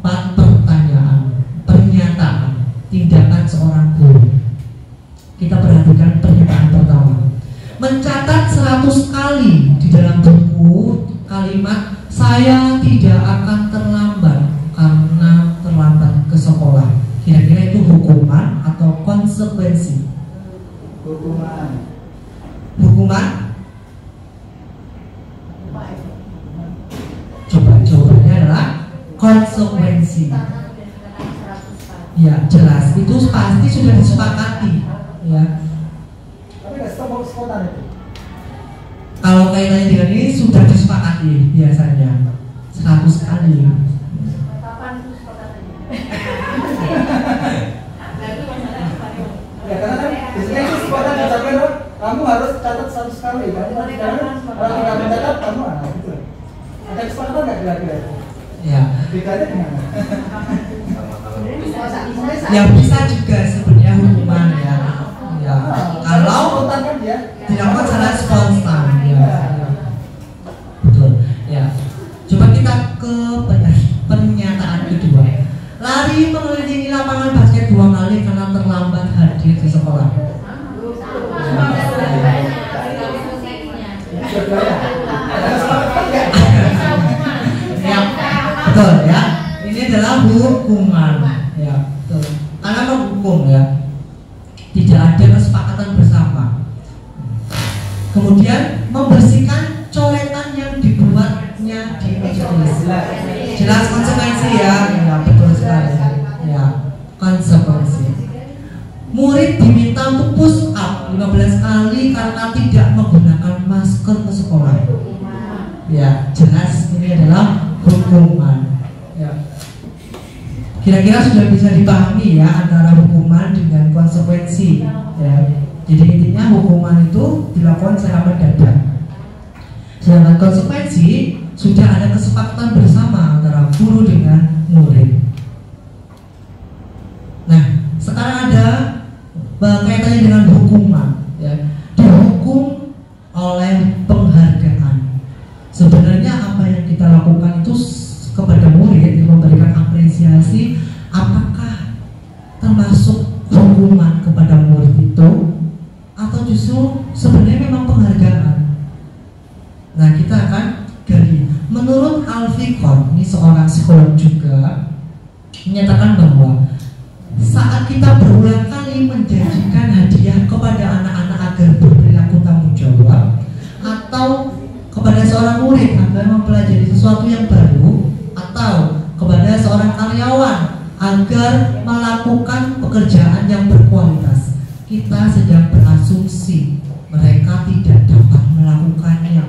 Speaker 2: 4 pertanyaan, pernyataan, tindakan seorang guru. Kita perhatikan pernyataan pertama. Mencatat 100 kali di dalam buku kalimat saya tidak akan terlambat karena terlambat ke sekolah. Kira-kira itu hukuman atau konsekuensi?
Speaker 3: Hukuman.
Speaker 2: Hukuman? Jawabannya adalah konsekuensi. Ya, jelas. Itu pasti sudah disepakati. Ya.
Speaker 3: Tapi nggak spontan itu.
Speaker 2: Kalau kaitannya dengan ini sudah disepakati biasanya 100 kali.
Speaker 5: Kapan sepakatannya?
Speaker 3: kamu harus catat 100 kali, kamu harus catat, kalau tidak mencatat kamu gitu. Ada kesepakatan nggak kira-kira?
Speaker 2: Ya.
Speaker 3: Bedanya gimana?
Speaker 2: Ya bisa juga sebenarnya hukuman ya. Ya. Kalau dilakukan secara spontan. Ya. Betul. Ya. Coba kita ke pernyataan kedua. Lari mengelilingi lapangan basket 2 kali karena terlambat hadir di sekolah. Ya, betul ya. Ini adalah hukuman. Ya, betul. Karena menghukum ya. Tidak ada kesepakatan bersama. Kemudian membersihkan coretan yang dibuatnya di meja tulis. Jelas konsekuensi ya. Ya, betul sekali. Ya, konsekuensi. Murid diminta untuk push up 15 kali karena tidak menggunakan masker ke sekolah. Ya, jelas ini adalah hukuman. Ya. Kira-kira sudah bisa dipahami ya antara hukuman dengan konsekuensi. Ya. Jadi intinya hukuman itu dilakukan secara mendadak. Sedangkan konsekuensi sudah ada kesepakatan bersama antara guru dengan murid. Nah, sekarang ada kaitannya dengan hukuman, ya. Dihukum oleh penghargaan. Sebenarnya apa yang kita lakukan itu kepada murid, memberikan apresiasi, apakah termasuk hukuman kepada murid itu, atau justru sebenarnya memang penghargaan? Nah, kita akan gali. Menurut Alfikon, ini seorang psikolog juga, menyatakan bahwa saat kita berulang kali menjanjikan hadiah kepada anak-anak agar berperilaku tanggung jawab, atau kepada seorang murid agar mempelajari sesuatu yang baru, atau kepada seorang karyawan agar melakukan pekerjaan yang berkualitas, kita sedang berasumsi mereka tidak dapat melakukannya,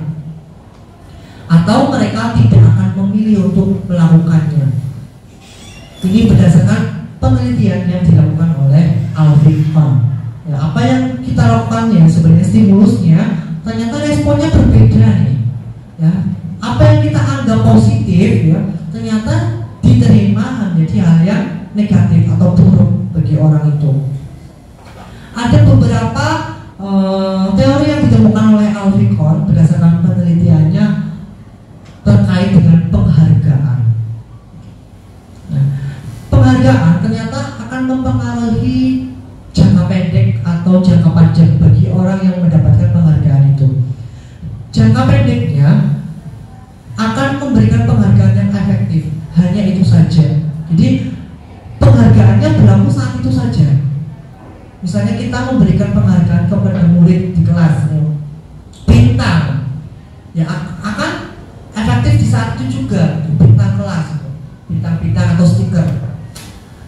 Speaker 2: atau mereka tidak akan memilih untuk melakukannya. Ini berdasarkan penelitian yang dilakukan oleh Alfikon. Ya, apa yang kita lakukan ya sebenarnya stimulusnya ternyata responnya berbeda nih. Ya, apa yang kita anggap positif ya ternyata diterima menjadi hal yang negatif atau buruk bagi orang itu. Ada beberapa teori yang ditemukan oleh Alfikon berdasarkan penelitiannya terkait dengan penghargaan. Nah, penghargaan ternyata akan mempengaruhi jangka pendek atau jangka panjang bagi orang yang mendapatkan penghargaan itu. Jangka pendeknya akan memberikan penghargaan yang efektif, hanya itu saja. Jadi penghargaannya berlaku saat itu saja. Misalnya kita memberikan penghargaan kepada murid di kelas, bintang, ya akan efektif di saat itu juga, bintang kelas, bintang-bintang atau stiker.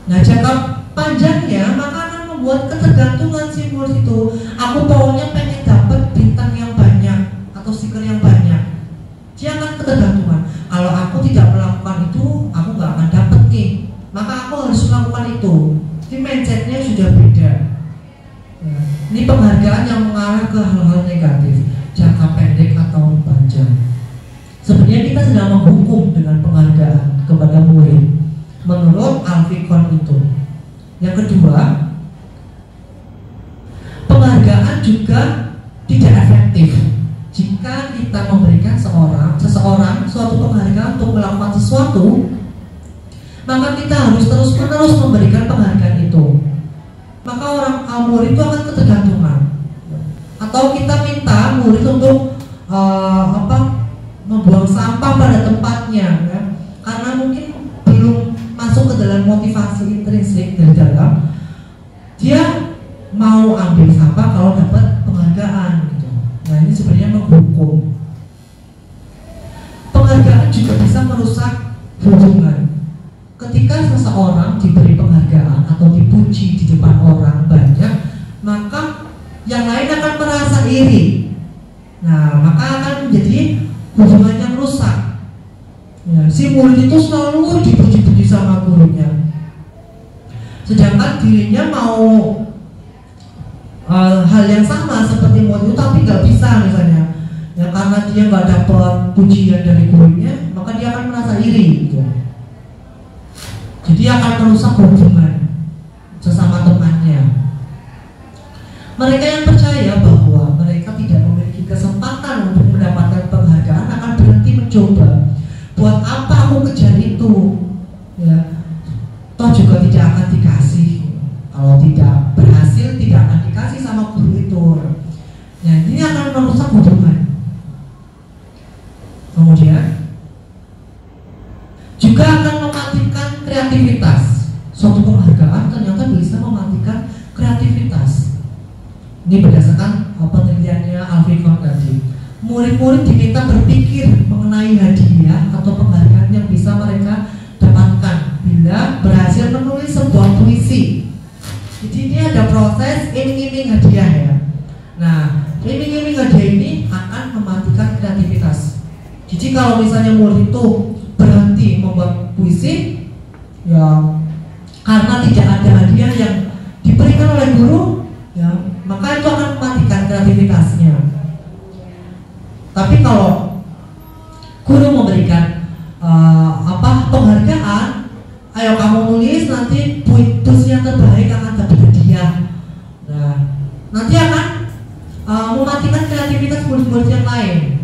Speaker 2: Nah, jangka panjangnya maka akan membuat ketergantungan si murid itu. Aku pokoknya pengen dapat bintang yang banyak atau stiker yang banyak. Dia akan ketergantungan. Kalau aku tidak melakukan itu, aku nggak akan dapat nih. Maka aku harus melakukan itu. Jadi mindsetnya sudah beda. Ya, ini penghargaan yang mengarah ke hal-hal negatif, jangka pendek atau panjang. Sebenarnya kita sedang menghukum dengan penghargaan kepada murid. Menurut Alfikon itu. Yang kedua, penghargaan juga tidak efektif jika kita memberikan seseorang suatu penghargaan untuk melakukan sesuatu, maka kita harus terus-menerus memberikan penghargaan itu. Maka orang murid itu akan ketergantungan. Atau kita minta murid untuk membuang sampah pada tempatnya, ya. Karena mungkin belum masuk ke dalam motivasi intrinsik dari dalam, dia mau ambil sampah kalau dapat penghargaan gitu. Nah, ini sebenarnya menghukum. Penghargaan juga bisa merusak hubungan. Ketika seseorang diberi penghargaan atau dipuji di depan orang banyak, maka yang lain akan merasa iri. Nah, maka akan menjadi hubungan yang rusak. Ya, si murid itu selalu dipuji-puji sama gurunya, sedangkan dirinya mau hal yang sama seperti murid dia nggak dapat pujian dari gurunya, maka dia akan merasa iri gitu. Jadi akan merusak hubungan sesama temannya. Mereka yang percaya bahwa mereka tidak memiliki kesempatan untuk mendapatkan penghargaan akan berhenti mencoba. Buat apa aku kejar itu? Ya, toh juga tidak akan dikasih. Kalau tidak berhasil, tidak akan dikasih sama guru itu. Nah, ini akan merusak hubungan. Kemudian juga akan mematikan kreativitas. Suatu penghargaan ternyata bisa mematikan kreativitas. Ini berdasarkan penelitiannya Alfikon tadi. Murid-murid diminta berpikir mengenai hadiah atau penghargaan yang bisa mereka dapatkan bila berhasil menulis sebuah puisi. Jadi ini ada proses iming-iming hadiah ya. Nah, iming-iming hadiah ini akan mematikan kreativitas. Jadi kalau misalnya murid itu berhenti membuat puisi, ya karena tidak ada hadiah yang diberikan oleh guru, ya maka itu akan mematikan kreativitasnya. Tapi kalau guru memberikan penghargaan, ayo kamu nulis, nanti puisi yang terbaik akan dapat hadiah. Nah, nanti akan mematikan kreativitas murid-murid yang lain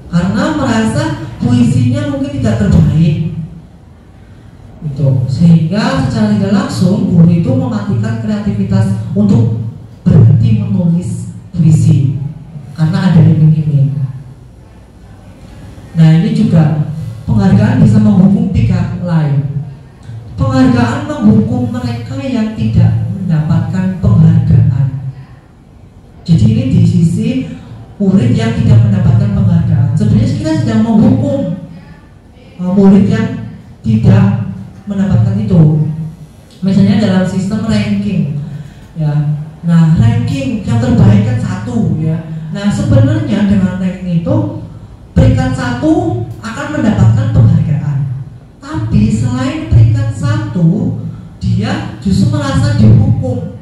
Speaker 2: karena merasa puisinya mungkin tidak terbaik. Itu sehingga secara tidak langsung guru itu mematikan kreativitas untuk berhenti menulis puisi karena ada iming-iming. Nah, ini juga penghargaan bisa menghukum pihak lain. Penghargaan menghukum mereka yang tidak mendapatkan penghargaan. Jadi ini di sisi murid yang tidak mendapatkan penghargaan. Sebenarnya kita sedang menghukum murid yang tidak mendapatkan itu. Misalnya dalam sistem ranking, ya. Nah, ranking yang terbaik kan 1 ya. Nah, sebenarnya dengan ranking itu peringkat 1 akan mendapatkan penghargaan. Tapi selain peringkat 1, dia justru merasa dihukum.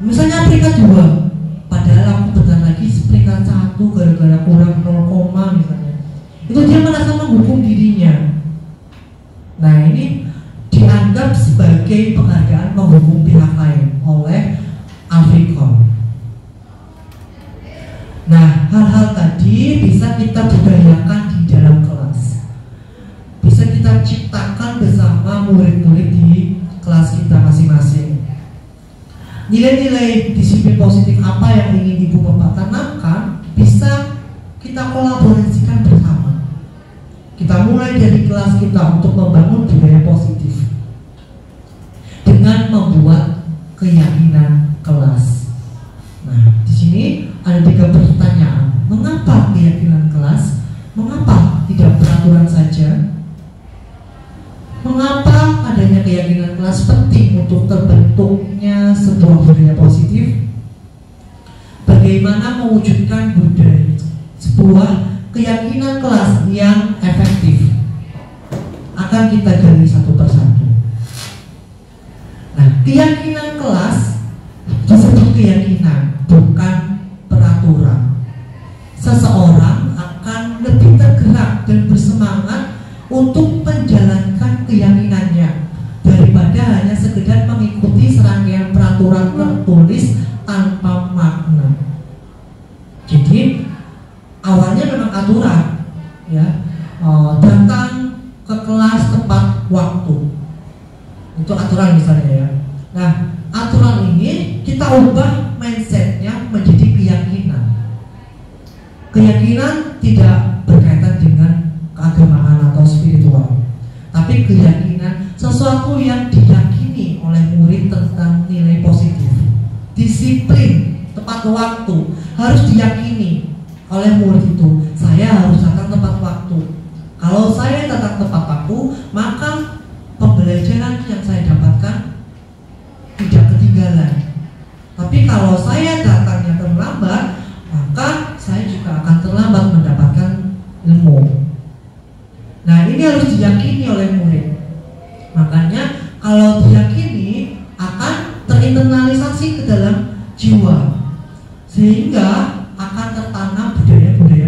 Speaker 2: Misalnya peringkat 2, padahal aku bentar lagi peringkat 1 gara-gara kurang 0, misalnya. Itu dia merasa menghukum dirinya. Nah, ini dianggap sebagai penghargaan menghukum pihak lain oleh Alfikon. Nah, hal-hal tadi bisa kita budayakan di dalam kelas. Bisa kita ciptakan bersama murid-murid di kelas kita masing-masing. Nilai-nilai disiplin positif apa yang ingin Ibu Bapak tanamkan bisa kita kolaborasikan bersama. Kita mulai dari kelas kita untuk membangun budaya positif dengan membuat keyakinan kelas. Nah, di sini ada 3 pertanyaan. Mengapa keyakinan kelas? Mengapa tidak peraturan saja? Mengapa adanya keyakinan kelas penting untuk terbentuknya sebuah budaya positif? Bagaimana mewujudkan budaya sebuah keyakinan kelas yang efektif? Akan kita gali satu persatu. Nah, keyakinan kelas disebut keyakinan, bukan peraturan. Seseorang akan lebih tergerak dan bersemangat untuk menjalankan keyakinannya daripada hanya sekedar mengikuti serangkaian peraturan tertulis tanpa makna. Jadi awalnya memang aturan, ya, datang ke kelas tepat waktu, itu aturan misalnya ya. Nah, aturan ini kita ubah mindsetnya menjadi keyakinan. Keyakinan tidak berkaitan dengan keagamaan atau spiritual, tapi keyakinan sesuatu yang diyakini oleh murid tentang nilai positif. Disiplin tepat waktu harus diyakini oleh murid itu. Saya harus datang tepat waktu. Kalau saya datang tepat waktu, maka pembelajaran yang saya dapatkan tidak ketinggalan. Tapi kalau saya datangnya terlambat, maka saya juga akan terlambat mendapatkan ilmu. Nah, ini harus diyakini oleh murid. Makanya kalau diyakini akan terinternalisasi ke dalam jiwa, sehingga akan tertanam budaya-budaya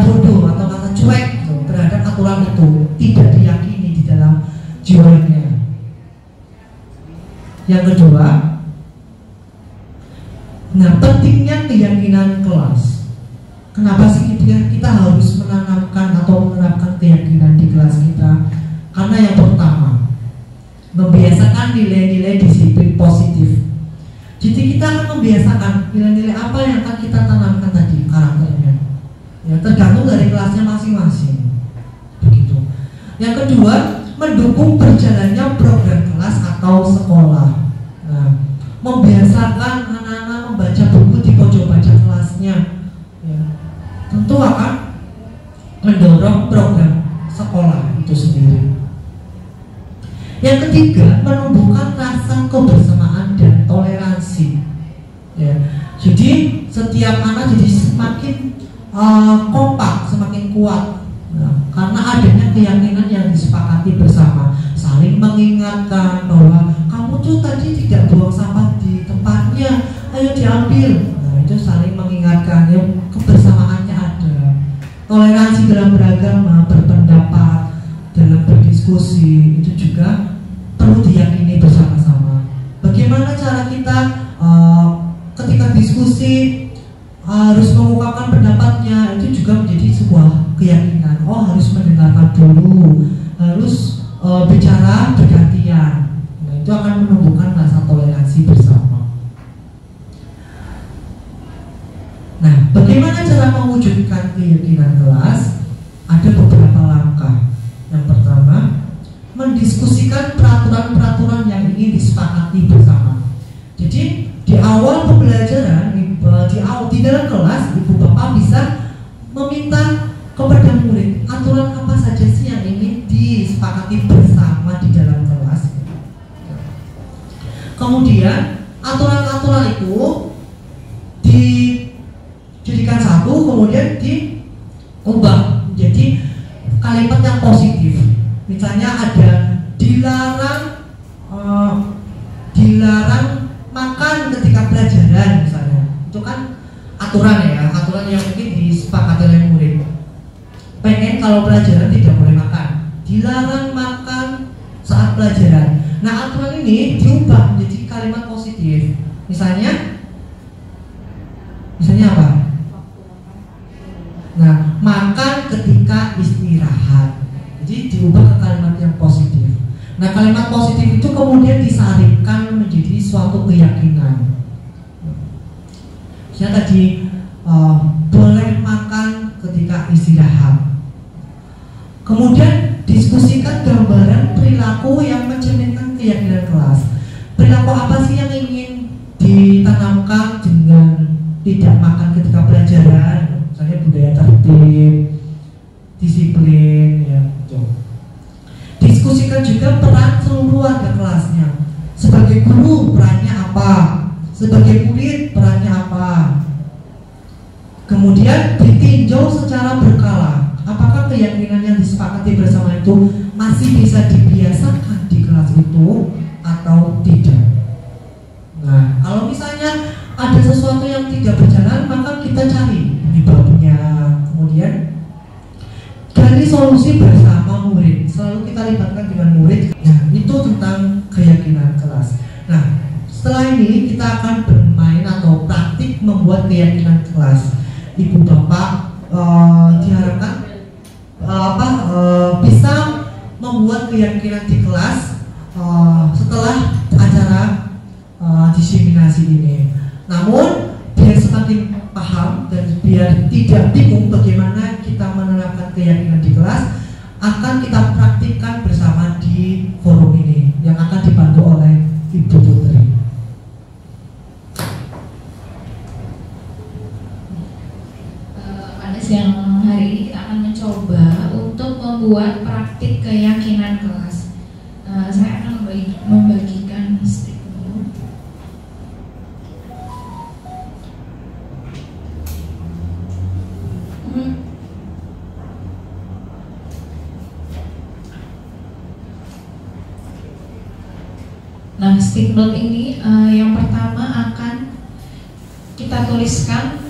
Speaker 2: bodoh atau kata cuek gitu, terhadap aturan itu, tidak diyakini di dalam jiwanya. Yang kedua, nah pentingnya keyakinan kelas. Kenapa sih kita harus menanamkan atau menerapkan keyakinan di kelas kita? Karena yang pertama, membiasakan nilai-nilai disiplin positif. Jadi kita akan membiasakan nilai-nilai apa yang akan kita tanamkan tadi, karakternya. Ya, tergantung dari kelasnya masing-masing. Begitu. Yang kedua, mendukung berjalannya program kelas atau sekolah. Nah, membiasakan anak-anak membaca buku di pojok baca kelasnya. Ya, tentu akan mendorong program sekolah itu sendiri. Yang ketiga, menumbuhkan rasa kebersamaan dan toleransi. Ya, jadi setiap anak jadi semakin kompak, semakin kuat. Nah, karena adanya keyakinan yang disepakati bersama, saling mengingatkan bahwa kamu tuh tadi tidak buang sampah di tempatnya, ayo diambil. Nah, itu saling mengingatkan, ya, kebersamaannya ada. Toleransi dalam beragama, berpendapat, dalam berdiskusi, itu juga perlu diyakini bersama-sama. Bagaimana cara kita ketika diskusi harus mengungkapkan pendapatnya, itu juga menjadi sebuah keyakinan. Oh, harus mendengarkan dulu, harus bicara bergantian. Nah, itu akan menumbuhkan rasa toleransi bersama. Nah, bagaimana cara mewujudkan keyakinan kelas? Ada beberapa langkah. Yang pertama, mendiskusikan peraturan-peraturan yang ingin disepakati bersama. Jadi di awal pembelajaran, di dalam kelas, ibu bapak bisa meminta kepada murid aturan apa saja sih yang ingin disepakati bersama di dalam kelas. Kemudian aturan-aturan itu dijadikan satu, kemudian diubah menjadi kalimat yang positif. Misalnya ada dilarang makan ketika pelajaran, misalnya. Itu kan aturan ya, aturan yang mungkin disepakati oleh murid. Pengen kalau pelajaran tidak boleh makan, dilarang makan saat pelajaran. Nah, aturan ini diubah menjadi kalimat positif. Misalnya apa? Nah, makan ketika istirahat. Jadi diubah ke kalimat yang positif. Nah, kalimat positif itu kemudian disaripkan menjadi suatu keyakinan. Misalnya tadi boleh makan ketika istirahat. Kemudian diskusikan gambaran perilaku yang mencerminkan keyakinan kelas. Perilaku apa sih yang ingin ditanamkan dengan tidak makan ketika pelajaran? Misalnya budaya tertib, disiplin, ya. Diskusikan juga peran seluruh warga kelasnya. Sebagai guru perannya apa? Sebagai murid perannya apa? Kemudian ditinjau secara berkala. Apakah keyakinan yang disepakati bersama itu masih bisa dibiasakan di kelas itu atau tidak? Nah, kalau misalnya ada sesuatu yang tidak berjalan, maka kita cari penyebabnya. Kemudian cari solusi bersama murid. Selalu kita libatkan dengan murid. Nah, itu tentang keyakinan kelas. Nah, setelah ini kita akan bermain atau praktik membuat keyakinan kelas. Ibu bapak diharapkan bisa membuat keyakinan di kelas setelah acara diseminasi ini. Namun biar semakin paham dan biar tidak bingung bagaimana kita menerapkan keyakinan di kelas, akan kita praktikkan bersama di forum ini yang akan dibantu oleh Ibu Putri.
Speaker 1: Pada siang hari ini kita akan mencoba untuk membuat praktik keyakinan kelas. Saya akan membagikan stick dulu. Nah, stick note ini yang pertama akan kita tuliskan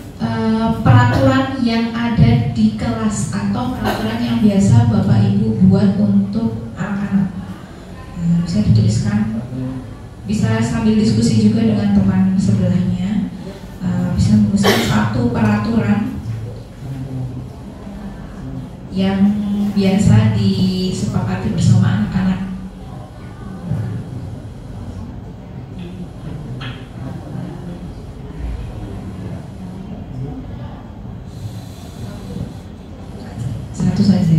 Speaker 1: peraturan yang ada di kelas contoh peraturan yang biasa Bapak Ibu buat untuk anak-anak. Bisa dituliskan, bisa sambil diskusi juga dengan teman sebelahnya. Bisa menuliskan satu peraturan yang biasa disepakati bersama anak-anak. Satu saja.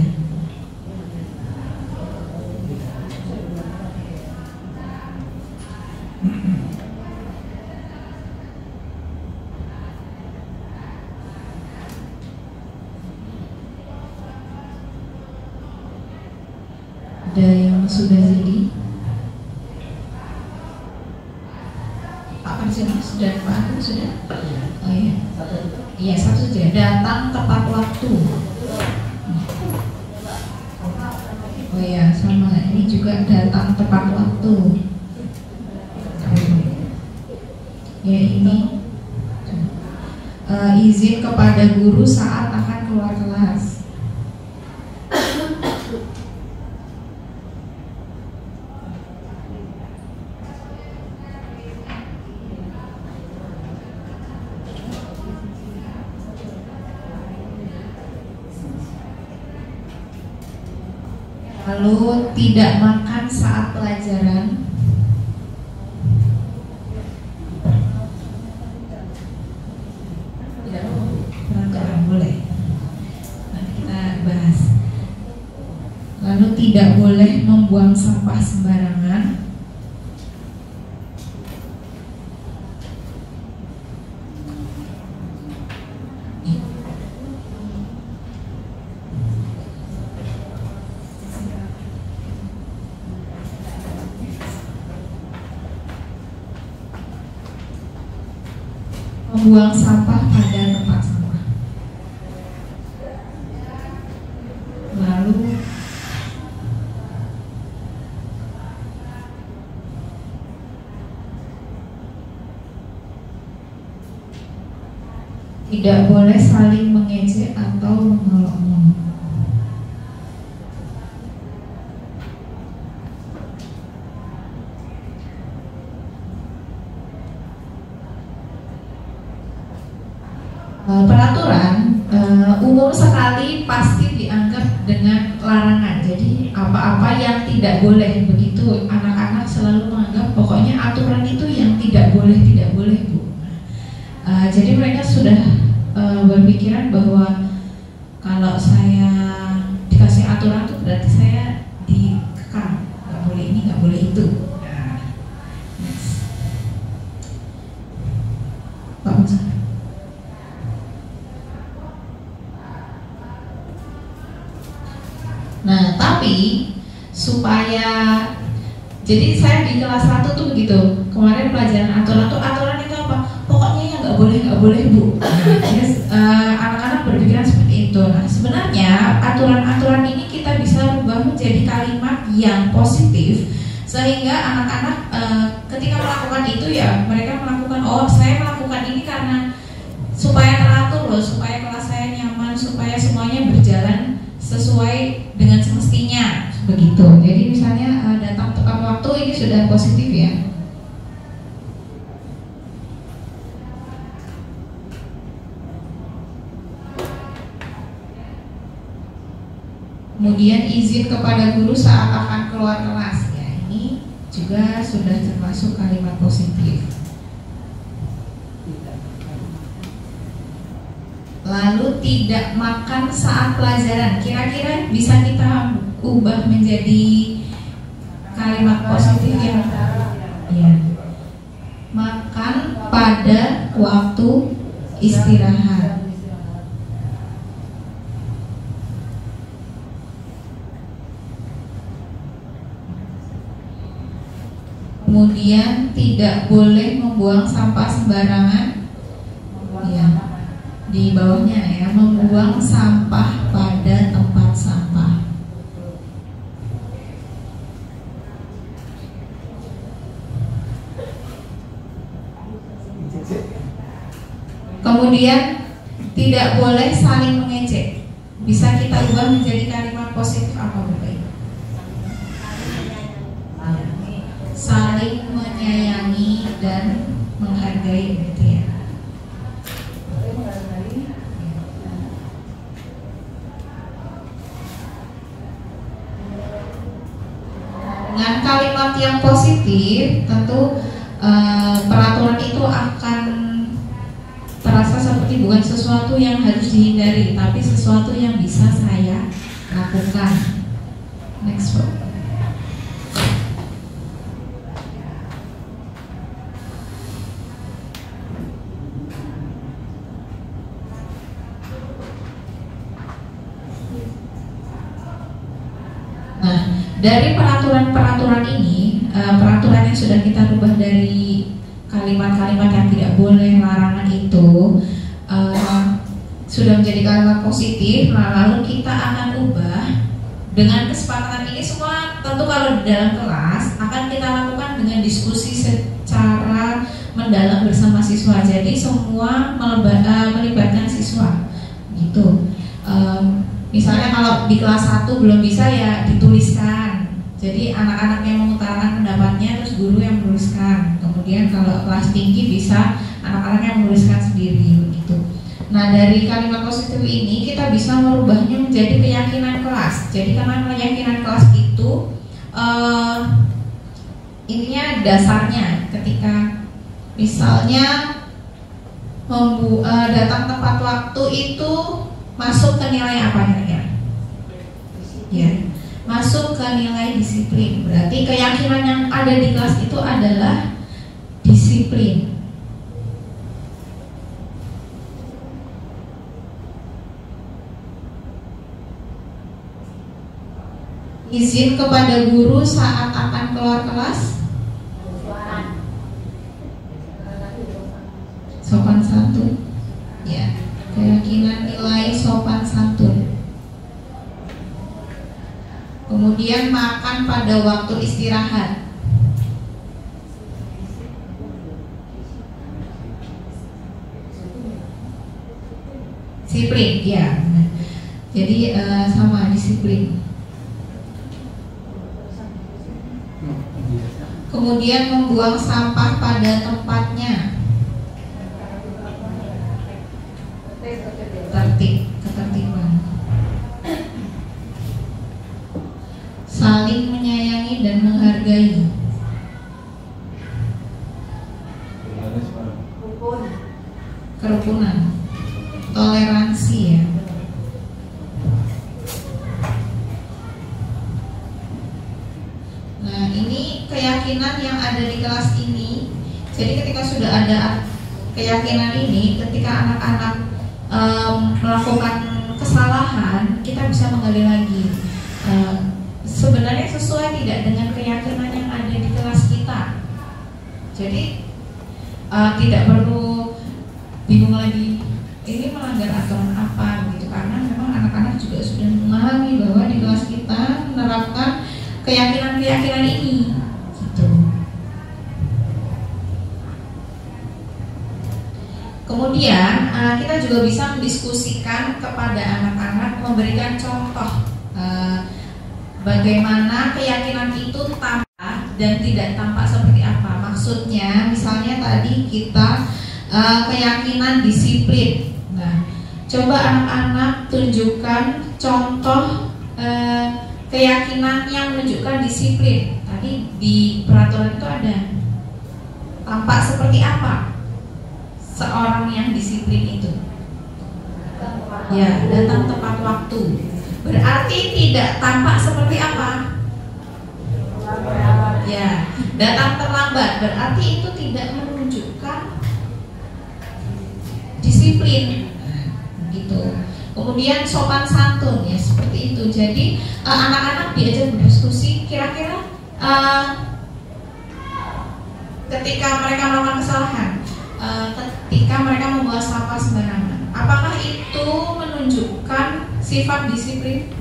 Speaker 1: Ada yang sudah jadi? Pak Presiden sudah, Pak Agung sudah? Oh iya. Iya, satu saja. Datang tepat waktu. Oh iya, sama. Ini juga datang tepat waktu. Ya ini. Izin kepada guru saat akan keluar kelas. Lalu tidak makan saat pelajaran. Tidak boleh. Nanti kita bahas. Lalu tidak boleh membuang sampah sembarangan. Membuang sampah pada tempat sampah. Lalu tidak boleh saling mengejek atau mengolok-olok. Peraturan umum sekali pasti dianggap dengan larangan. Jadi apa-apa yang tidak boleh, begitu anak-anak selalu menganggap pokoknya aturan itu yang tidak boleh Bu. Jadi mereka sudah berpikiran bahwa kalau saya dikasih aturan itu berarti saya dikekang, nggak boleh ini, nggak boleh itu. Pak Musa. Nah, tapi supaya, jadi saya di kelas 1 tuh begitu. Kemarin pelajaran aturan itu apa? Pokoknya yang nggak boleh Bu. Yes, anak-anak berpikiran seperti itu. Nah, sebenarnya aturan-aturan ini kita bisa rubah menjadi kalimat yang positif, sehingga anak-anak ketika melakukan itu ya mereka melakukan, oh saya melakukan ini karena supaya teratur loh, supaya kelas saya nyaman, supaya semuanya berjalan sesuai dengan semestinya, begitu. Jadi misalnya datang tepat waktu, ini sudah positif ya. Kemudian izin kepada guru saat akan keluar kelas, ya ini juga sudah termasuk kalimat positif. Lalu tidak makan saat pelajaran, kira-kira bisa kita ubah menjadi kalimat positif yang ya. Makan pada waktu istirahat. Kemudian tidak boleh membuang sampah sembarangan. Ya. Di bawahnya ya, membuang sampah pada tempat sampah. Kemudian tidak boleh saling mengejek. bisa kita ubah menjadi kalimat positif apa Bapak Ibu? Saling menyayangi dan menghargai gitu ya. Dengan kalimat yang positif tentu peraturan itu akan terasa seperti bukan sesuatu yang harus dihindari, tapi sesuatu yang bisa saya lakukan. Next Pak. Nah, dari peraturan-peraturan ini, peraturan yang sudah kita rubah dari kalimat-kalimat yang tidak boleh, larangan itu sudah menjadi kalimat positif. Nah, lalu kita akan ubah dengan kesepakatan ini semua. Tentu kalau di dalam kelas akan kita lakukan dengan diskusi secara mendalam bersama siswa. Jadi semua melibatkan siswa, gitu. Misalnya kalau di kelas 1 belum bisa ya dituliskan. Jadi anak-anak yang mengutarakan pendapatnya, terus guru yang menuliskan. Kemudian kalau kelas tinggi bisa anak-anak yang menuliskan sendiri gitu. Nah, dari kalimat positif ini kita bisa merubahnya menjadi keyakinan kelas. Jadi karena keyakinan kelas itu intinya dasarnya ketika misalnya datang tepat waktu itu masuk ke nilai apa kira-kira? Ya, masuk ke nilai disiplin. Berarti keyakinan yang ada di kelas itu adalah disiplin. Izin kepada guru saat akan keluar kelas. Sopan santun. Ya, keyakinan nilai sopan santun. Kemudian makan pada waktu istirahat. Disiplin, ya. Jadi sama disiplin. Kemudian membuang sampah pada tempatnya. Tertib, ketertiban. Saling menyayangi dan menghargai. Kerukunan. Toleransi ya. Nah, ini keyakinan yang ada di kelas ini. Jadi ketika sudah ada keyakinan ini, ketika anak-anak melakukan kesalahan, kita bisa menggali lagi sebenarnya sesuai tidak dengan keyakinan yang ada di kelas kita. Jadi tidak perlu bingung lagi ini melanggar aturan apa gitu, karena memang anak-anak juga sudah memahami bahwa di kelas kita menerapkan keyakinan-keyakinan ini gitu. Kemudian kita juga bisa mendiskusikan kepada anak-anak, memberikan contoh bagaimana keyakinan itu tampak dan tidak tampak seperti apa. Maksudnya misalnya tadi kita keyakinan disiplin. Nah, coba anak-anak tunjukkan contoh keyakinan yang menunjukkan disiplin. Tadi di peraturan itu ada. Tampak seperti apa seorang yang disiplin itu? Ya, datang tepat waktu. Berarti tidak tampak seperti apa? Ya, datang terlambat. Berarti itu tidak menunjukkan disiplin. Gitu. Kemudian sopan santun ya seperti itu. Jadi anak-anak diajak berdiskusi kira-kira ketika mereka melakukan kesalahan, ketika mereka membuang sampah sembarangan, apakah itu menunjukkan sifat disiplin?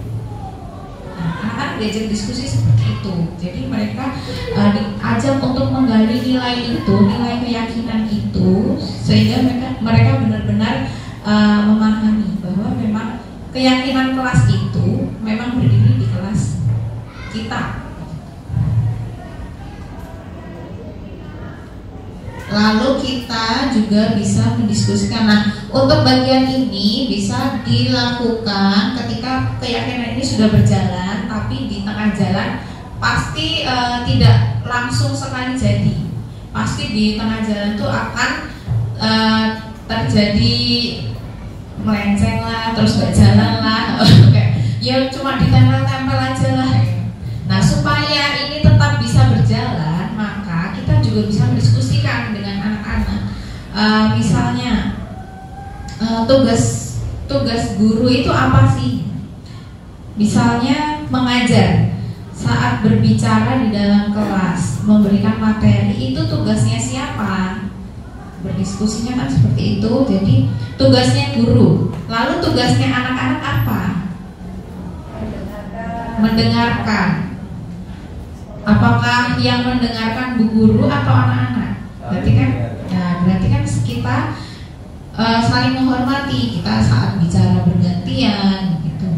Speaker 1: Nah, anak-anak diajak diskusi seperti itu. Jadi mereka diajak untuk menggali nilai itu, nilai keyakinan itu, sehingga mereka benar-benar memahami bahwa memang keyakinan kelas itu memang berdiri di kelas kita. Lalu kita juga bisa mendiskusikan. Nah, untuk bagian ini bisa dilakukan ketika keyakinan ini sudah berjalan, tapi di tengah jalan pasti tidak langsung sekali jadi. Pasti di tengah jalan itu akan terjadi melenceng lah, terus gak jalan lah, ya cuma ditempel-tempel aja lah. Nah, supaya ini tetap bisa berjalan, maka kita juga bisa mendiskusikan dengan anak-anak. Misalnya tugas guru itu apa sih? Misalnya mengajar. Saat berbicara di dalam kelas, memberikan materi, itu tugasnya siapa? Berdiskusinya kan seperti itu. Jadi tugasnya guru. Lalu tugasnya anak-anak apa? Mendengarkan. Apakah yang mendengarkan bu guru atau anak-anak? Berarti kan kita saling menghormati. Kita saat bicara bergantian gitu.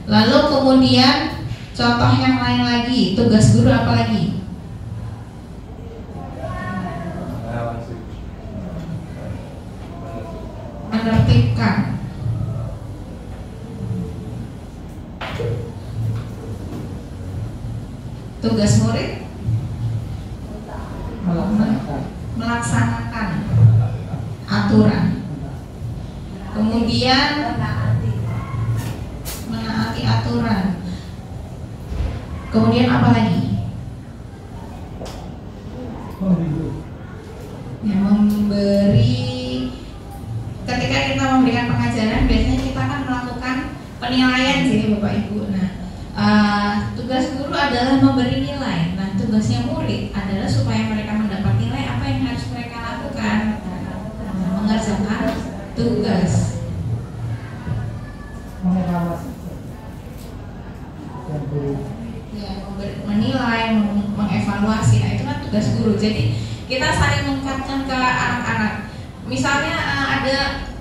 Speaker 1: Lalu kemudian contoh yang lain lagi, tugas guru apa lagi? Menertibkan. Tugas murid melaksanakan aturan. Kemudian menaati aturan. Kemudian apa lagi? Ya, memberi. Ketika kita memberikan pengajaran, biasanya kita akan melakukan penilaian sih Bapak Ibu. Nah, tugas guru adalah memberi nilai. Nah, tugasnya murid adalah supaya mereka mendapat nilai, apa yang harus mereka lakukan? Mengerjakan tugas. Ya, menilai, mengevaluasi. Nah, itu kan tugas guru. Jadi kita saling mengingatkan ke anak-anak. Misalnya ada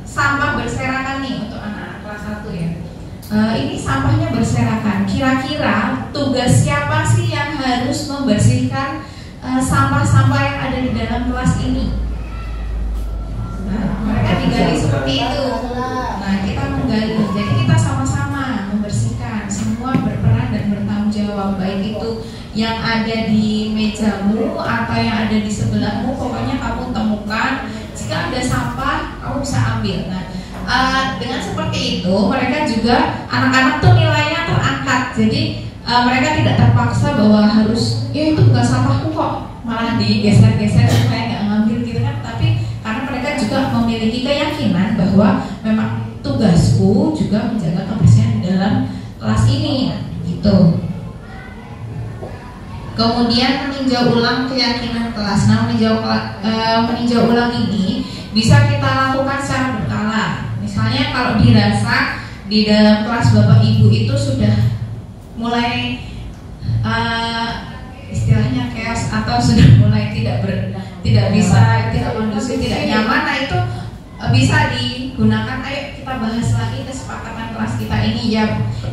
Speaker 1: sampah berserakan nih untuk anak-anak kelas 1 ya. Ini sampahnya berserakan. Kira-kira tugas siapa sih yang harus membersihkan sampah-sampah yang ada di dalam kelas ini? Nah, mereka digali seperti itu. Nah, kita menggali. Jadi kita sama-sama membersihkan. Semua berperan dan bertanggung jawab. Baik itu yang ada di mejamu atau yang ada di sebelahmu. Pokoknya kamu temukan. Jika ada sampah, kamu bisa ambil. Nah, dengan seperti itu, mereka juga anak-anak tuh nilainya terangkat. Jadi mereka tidak terpaksa bahwa harus, ya itu bukan sampahku kok, malah digeser-geser supaya nggak ngambil gitu kan. Tapi karena mereka juga memiliki keyakinan bahwa memang tugasku juga menjaga kebersihan di dalam kelas ini, gitu. Kemudian meninjau ulang keyakinan kelas. Nah, meninjau ulang ini bisa kita lakukan secara berkala. Misalnya kalau dirasa di dalam kelas Bapak Ibu itu sudah mulai istilahnya chaos atau sudah mulai tidak bisa, tidak kondusif, tidak nyaman, nah itu bisa digunakan. Ayo kita bahas lagi kesepakatan kelas kita ini ya,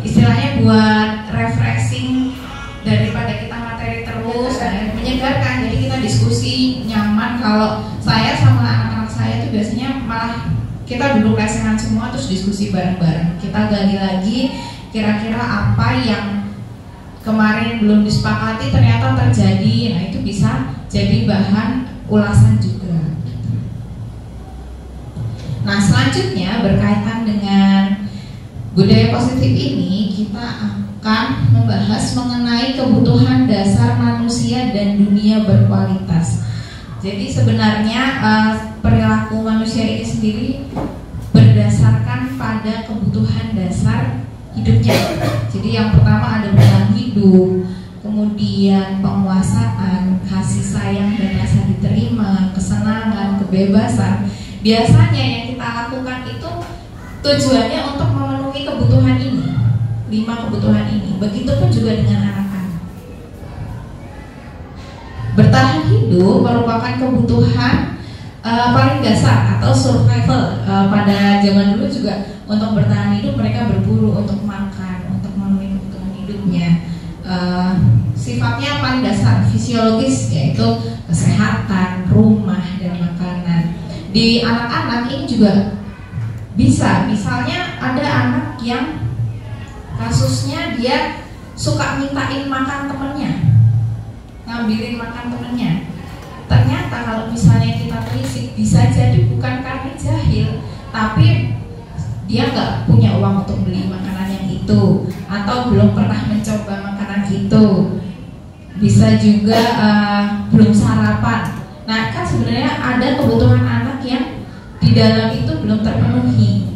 Speaker 1: istilahnya buat refreshing daripada kita materi terus, menyegarkan. Jadi kita diskusi nyaman. Kalau saya sama anak-anak saya itu biasanya malah kita duduk lesehan semua terus diskusi bareng-bareng. Kita gali lagi kira-kira apa yang kemarin belum disepakati ternyata terjadi. Nah, itu bisa jadi bahan ulasan juga. Nah, selanjutnya berkaitan dengan budaya positif ini, kita akan membahas mengenai kebutuhan dasar manusia dan dunia berkualitas. Jadi sebenarnya perilaku manusia ini sendiri berdasarkan pada kebutuhan dasar hidupnya. Jadi yang pertama ada bertahan hidup, kemudian penguasaan, kasih sayang dan rasa diterima, kesenangan, kebebasan. Biasanya yang kita lakukan itu tujuannya untuk memenuhi kebutuhan ini, 5 kebutuhan ini. Begitupun juga dengan anak-anak. Bertahan hidup merupakan kebutuhan paling dasar atau survival. Pada zaman dulu juga untuk bertahan hidup mereka berburu untuk makan, untuk memenuhi kebutuhan hidupnya. Sifatnya paling dasar fisiologis, yaitu kesehatan, rumah, dan makanan. Di anak-anak ini juga bisa, misalnya ada anak yang kasusnya dia suka mintain makan temennya, ngambilin makan temennya. Ternyata kalau misalnya kita telisik, bisa jadi bukan karena jahil, tapi dia nggak punya uang untuk beli makanan yang itu, atau belum pernah mencoba makanan itu. Bisa juga belum sarapan. Nah, kan sebenarnya ada kebutuhan anak yang di dalam itu belum terpenuhi.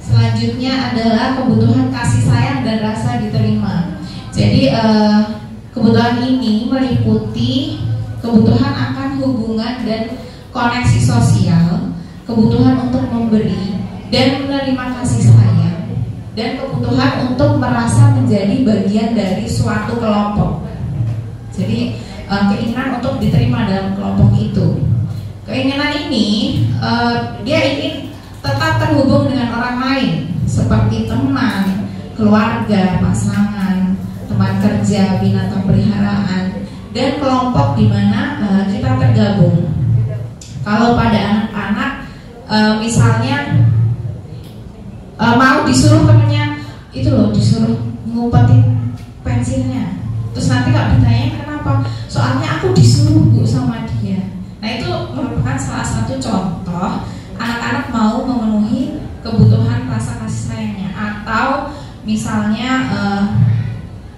Speaker 1: Selanjutnya adalah kebutuhan kasih sayang dan rasa diterima. Jadi kebutuhan ini meliputi kebutuhan akan hubungan dan koneksi sosial, kebutuhan untuk memberi dan menerima kasih sayang, dan kebutuhan untuk merasa menjadi bagian dari suatu kelompok. Jadi keinginan untuk diterima dalam kelompok itu. Keinginan ini dia ingin tetap terhubung dengan orang lain, seperti teman, keluarga, pasangan, teman kerja, binatang peliharaan, dan kelompok di mana kita tergabung. Kalau pada anak-anak, misalnya mau disuruh temennya itu loh, disuruh ngumpetin pensilnya, terus nanti kalau ditanya kenapa, soalnya aku disuruh Bu sama dia. Nah, itu merupakan salah satu contoh anak-anak mau memenuhi kebutuhan rasa kasih sayangnya. Atau misalnya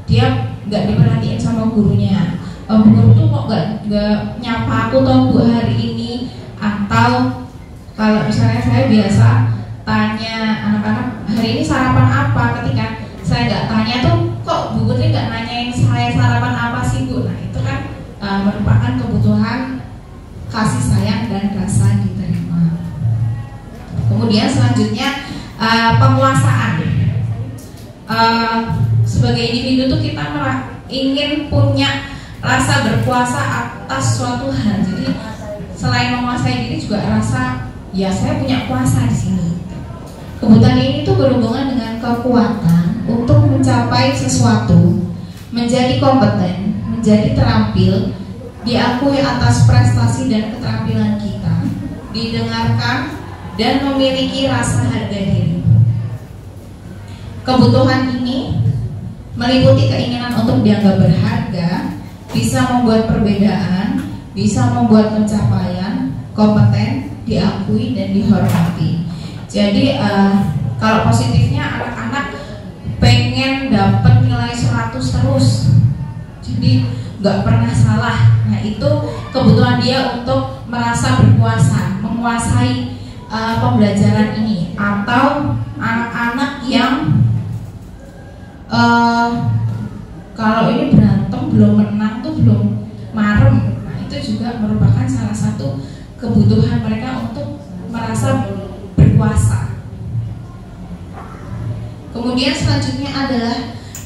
Speaker 1: dia nggak diperhatiin sama gurunya, guru tuh kok nggak nyapa aku toh Bu hari ini. Atau kalau misalnya saya biasa tanya anak-anak, hari ini sarapan apa, ketika saya nggak tanya tuh, kok Bu Putri nggak nanyain saya sarapan apa sih Bu. Nah, itu kan merupakan kebutuhan kasih sayang dan rasa diterima. Kemudian selanjutnya penguasaan. Sebagai individu tuh kita ingin punya rasa berkuasa atas suatu hal. Jadi selain menguasai diri juga rasa ya saya punya kuasa di sini. Kebutuhan ini tuh berhubungan dengan kekuatan untuk mencapai sesuatu, menjadi kompeten, menjadi terampil, diakui atas prestasi dan keterampilan kita, didengarkan, dan memiliki rasa harga diri. Kebutuhan ini meliputi keinginan untuk dianggap berharga, bisa membuat perbedaan, bisa membuat pencapaian, kompeten, diakui, dan dihormati. Jadi kalau positifnya anak-anak pengen dapat nilai 100 terus, jadi nggak pernah salah. Nah, itu kebutuhan dia untuk merasa berkuasa, menguasai pembelajaran ini. Atau anak-anak yang kalau ini berantem belum menang tuh belum marem. Nah, itu juga merupakan salah satu kebutuhan mereka untuk merasa berkuasa. Kemudian selanjutnya adalah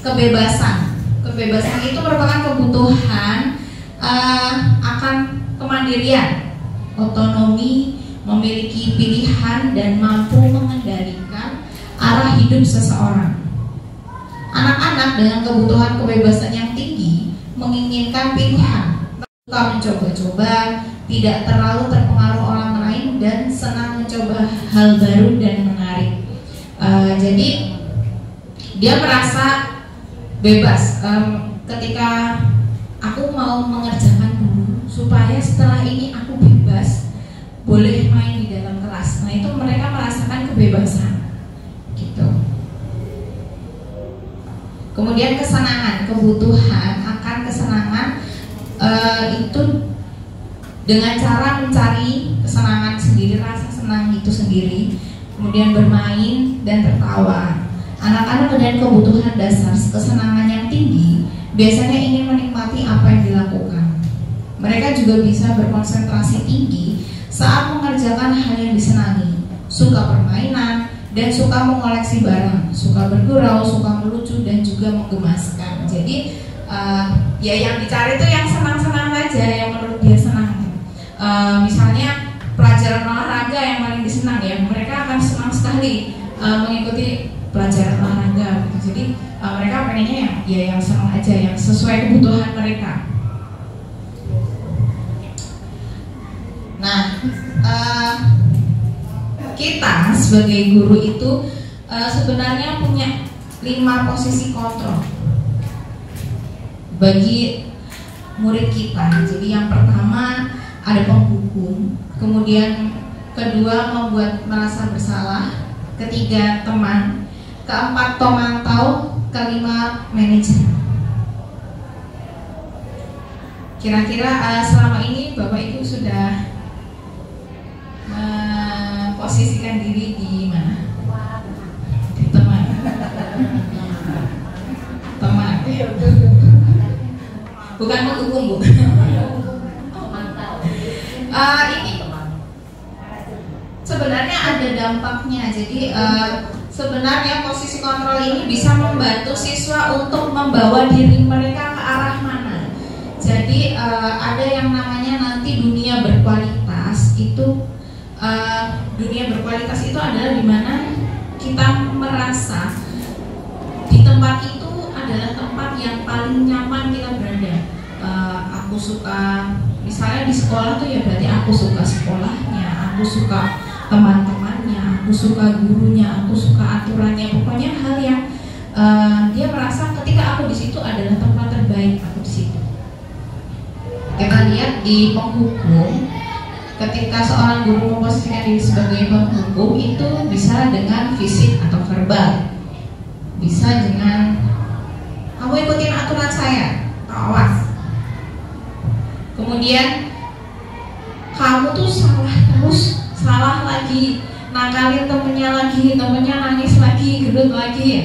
Speaker 1: kebebasan. Kebebasan itu merupakan kebutuhan akan kemandirian, otonomi, memiliki pilihan, dan mampu mengendalikan arah hidup seseorang. Anak-anak dengan kebutuhan kebebasan yang tinggi menginginkan pilihan, suka mencoba-coba, tidak terlalu terpengaruh orang lain, dan senang mencoba hal baru dan menarik. Jadi dia merasa bebas ketika aku mau mengerjakan dulu supaya setelah ini aku bebas boleh main di dalam kelas. Nah, itu mereka merasakan kebebasan gitu. Kemudian kesenangan, kebutuhan akan kesenangan itu dengan cara mencari kesenangan sendiri, rasa senang itu sendiri, kemudian bermain dan tertawa. Anak-anak dengan kebutuhan dasar kesenangan yang tinggi biasanya ingin menikmati apa yang dilakukan. Mereka juga bisa berkonsentrasi tinggi saat mengerjakan hal yang disenangi, suka permainan, dan suka mengoleksi barang, suka bergurau, suka melucu, dan juga menggemaskan. Jadi ya yang dicari itu yang senang-senang aja, yang menurut dia senang. Misalnya pelajaran olahraga yang paling disenang ya, mereka akan senang sekali mengikuti pelajaran olahraga gitu. Jadi mereka pengennya yang senang aja, yang sesuai kebutuhan mereka. Nah, kita sebagai guru itu sebenarnya punya 5 posisi kontrol bagi murid kita. Jadi yang pertama ada penghukum, kemudian kedua membuat merasa bersalah, ketiga teman, keempat pemantau, kelima manajer. Kira-kira selama ini Bapak Ibu sudah memposisikan diri di mana? Di teman. Teman. Bukan menghukum, Bu. Ini sebenarnya ada dampaknya. Jadi sebenarnya posisi kontrol ini bisa membantu siswa untuk membawa diri mereka ke arah mana. Jadi ada yang namanya nanti dunia berkualitas itu. Dunia berkualitas itu adalah dimana kita merasa di tempat itu adalah tempat yang paling nyaman kita berada. Aku suka, misalnya di sekolah tuh ya berarti aku suka sekolahnya, aku suka teman-temannya, aku suka gurunya, aku suka aturannya. Pokoknya hal yang dia merasa ketika aku di situ adalah tempat terbaik aku di situ. Kita lihat di penghukum, ketika seorang guru memposisikan diri sebagai penghukum itu bisa dengan fisik atau verbal, bisa dengan kamu ikutin aturan saya, awas. Kemudian kamu tuh salah terus, salah lagi, nakalin temennya lagi, temennya nangis lagi, gendut lagi ya.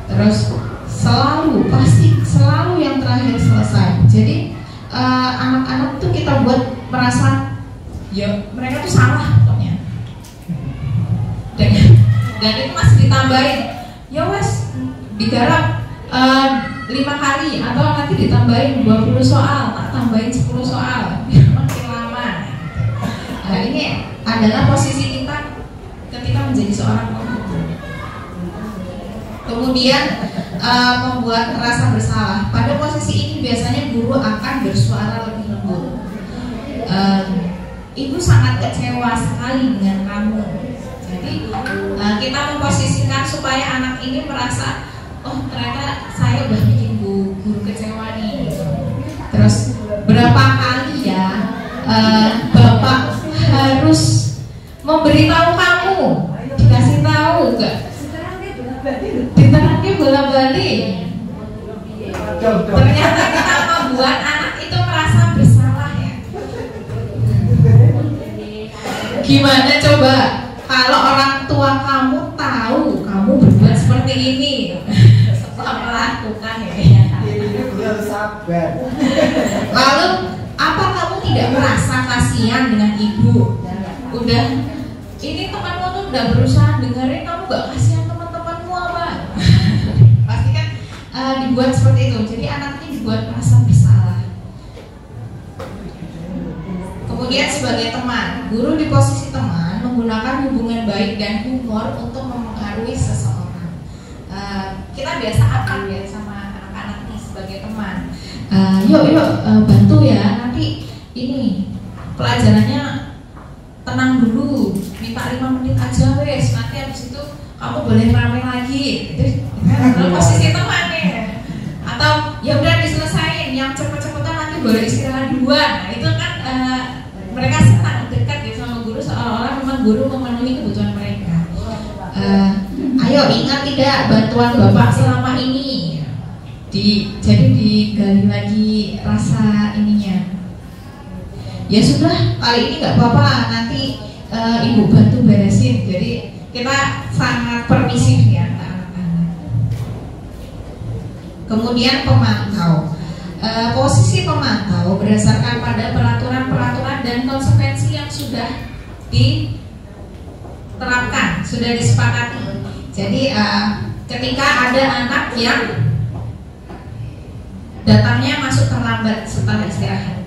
Speaker 1: Terus selalu, pasti selalu yang terakhir selesai. Jadi anak-anak tuh kita buat merasa ya mereka tuh salah pokoknya. Dan itu masih ditambahin, ya wes digarap 5 kali atau nanti ditambahin 20 soal, tak tambahin 10 soal biar makin lama. Nah, ini adalah posisi kita ketika menjadi seorang penghukum. Kemudian membuat rasa bersalah. Pada posisi ini biasanya guru akan bersuara lebih lembut. Ibu sangat kecewa sekali dengan kamu. Jadi kita memposisikan supaya anak ini merasa, oh ternyata saya udah bikin guru kecewa nih. Terus berapa kali ya Bapak harus memberitahu kamu, dikasih tahu enggak? Diterangnya bola-balik. Ternyata kita membuat anak itu merasa bersalah ya. Gimana coba kalau orang tua kamu tahu kamu berbuat seperti ini setelah melakukan ya. Lalu apa kamu tidak merasa kasihan dengan ibu? Udah ini temanmu tuh udah berusaha dengerin, kamu gak kasihan teman-temanmu apa? Pasti kan dibuat seperti itu. Jadi anak ini dibuat merasa bersalah. Kemudian sebagai teman, guru di posisi teman menggunakan hubungan baik dan humor untuk mempengaruhi seseorang. Kita biasa akan ya sama anak-anak nih sebagai teman. Yuk bantu ya, nanti ini pelajarannya tenang dulu, minta 5 menit aja wes, nanti habis itu kamu boleh rame lagi. Itu posisi teman ya. Atau ya udah diselesain, yang cepet-cepetan nanti boleh istirahat duluan. Nah, itu kan mereka senang dekat ya sama guru, seolah-olah memang guru memenuhi kebutuhan mereka. Ayo ingat tidak bantuan Bapak selama ini? Jadi digali lagi rasa ininya. Ya sudah, kali ini nggak apa-apa, nanti ibu bantu beresin. Jadi kita sangat permisif ya anak-anak. Kemudian pemantau. Posisi pemantau berdasarkan pada peraturan-peraturan dan konsekuensi yang sudah diterapkan, sudah disepakati. Jadi ketika ada anak yang datangnya masuk terlambat setelah istirahat,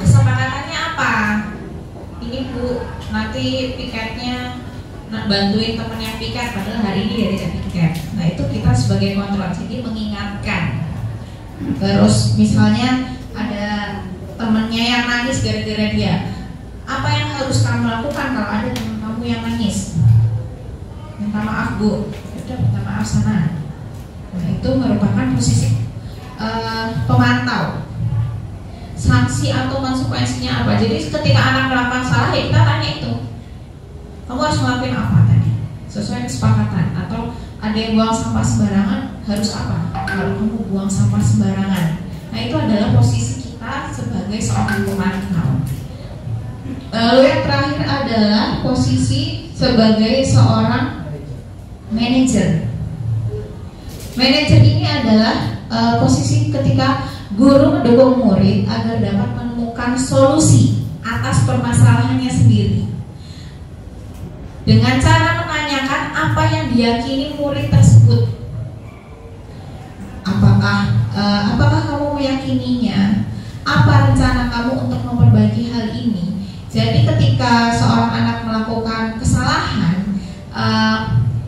Speaker 1: kesepakatannya apa? Bu, nanti piketnya bantuin temen yang piket, padahal hari ini dia tidak piket. Nah itu kita sebagai kontrol, jadi mengingatkan. Terus misalnya ada temennya yang nangis gara-gara dia, apa yang harus kamu lakukan kalau ada teman kamu yang nangis? Minta maaf Bu, udah minta maaf sana. Nah itu merupakan posisi pemantau. Sanksi atau konsekuensinya apa? Jadi ketika anak melakukan salah ya kita tanya itu, kamu harus ngelakuin apa tadi sesuai kesepakatan, atau ada yang buang sampah sembarangan harus apa kalau kamu buang sampah sembarangan. Nah itu adalah posisi kita sebagai seorang pemantau. Lalu yang terakhir adalah posisi sebagai seorang manajer. Manajer ini adalah posisi ketika guru mendukung murid agar dapat menemukan solusi atas permasalahannya sendiri dengan cara menanyakan apa yang diyakini murid tersebut. Apakah kamu meyakininya? Apa rencana kamu untuk memperbaiki hal ini? Jadi ketika seorang anak melakukan kesalahan,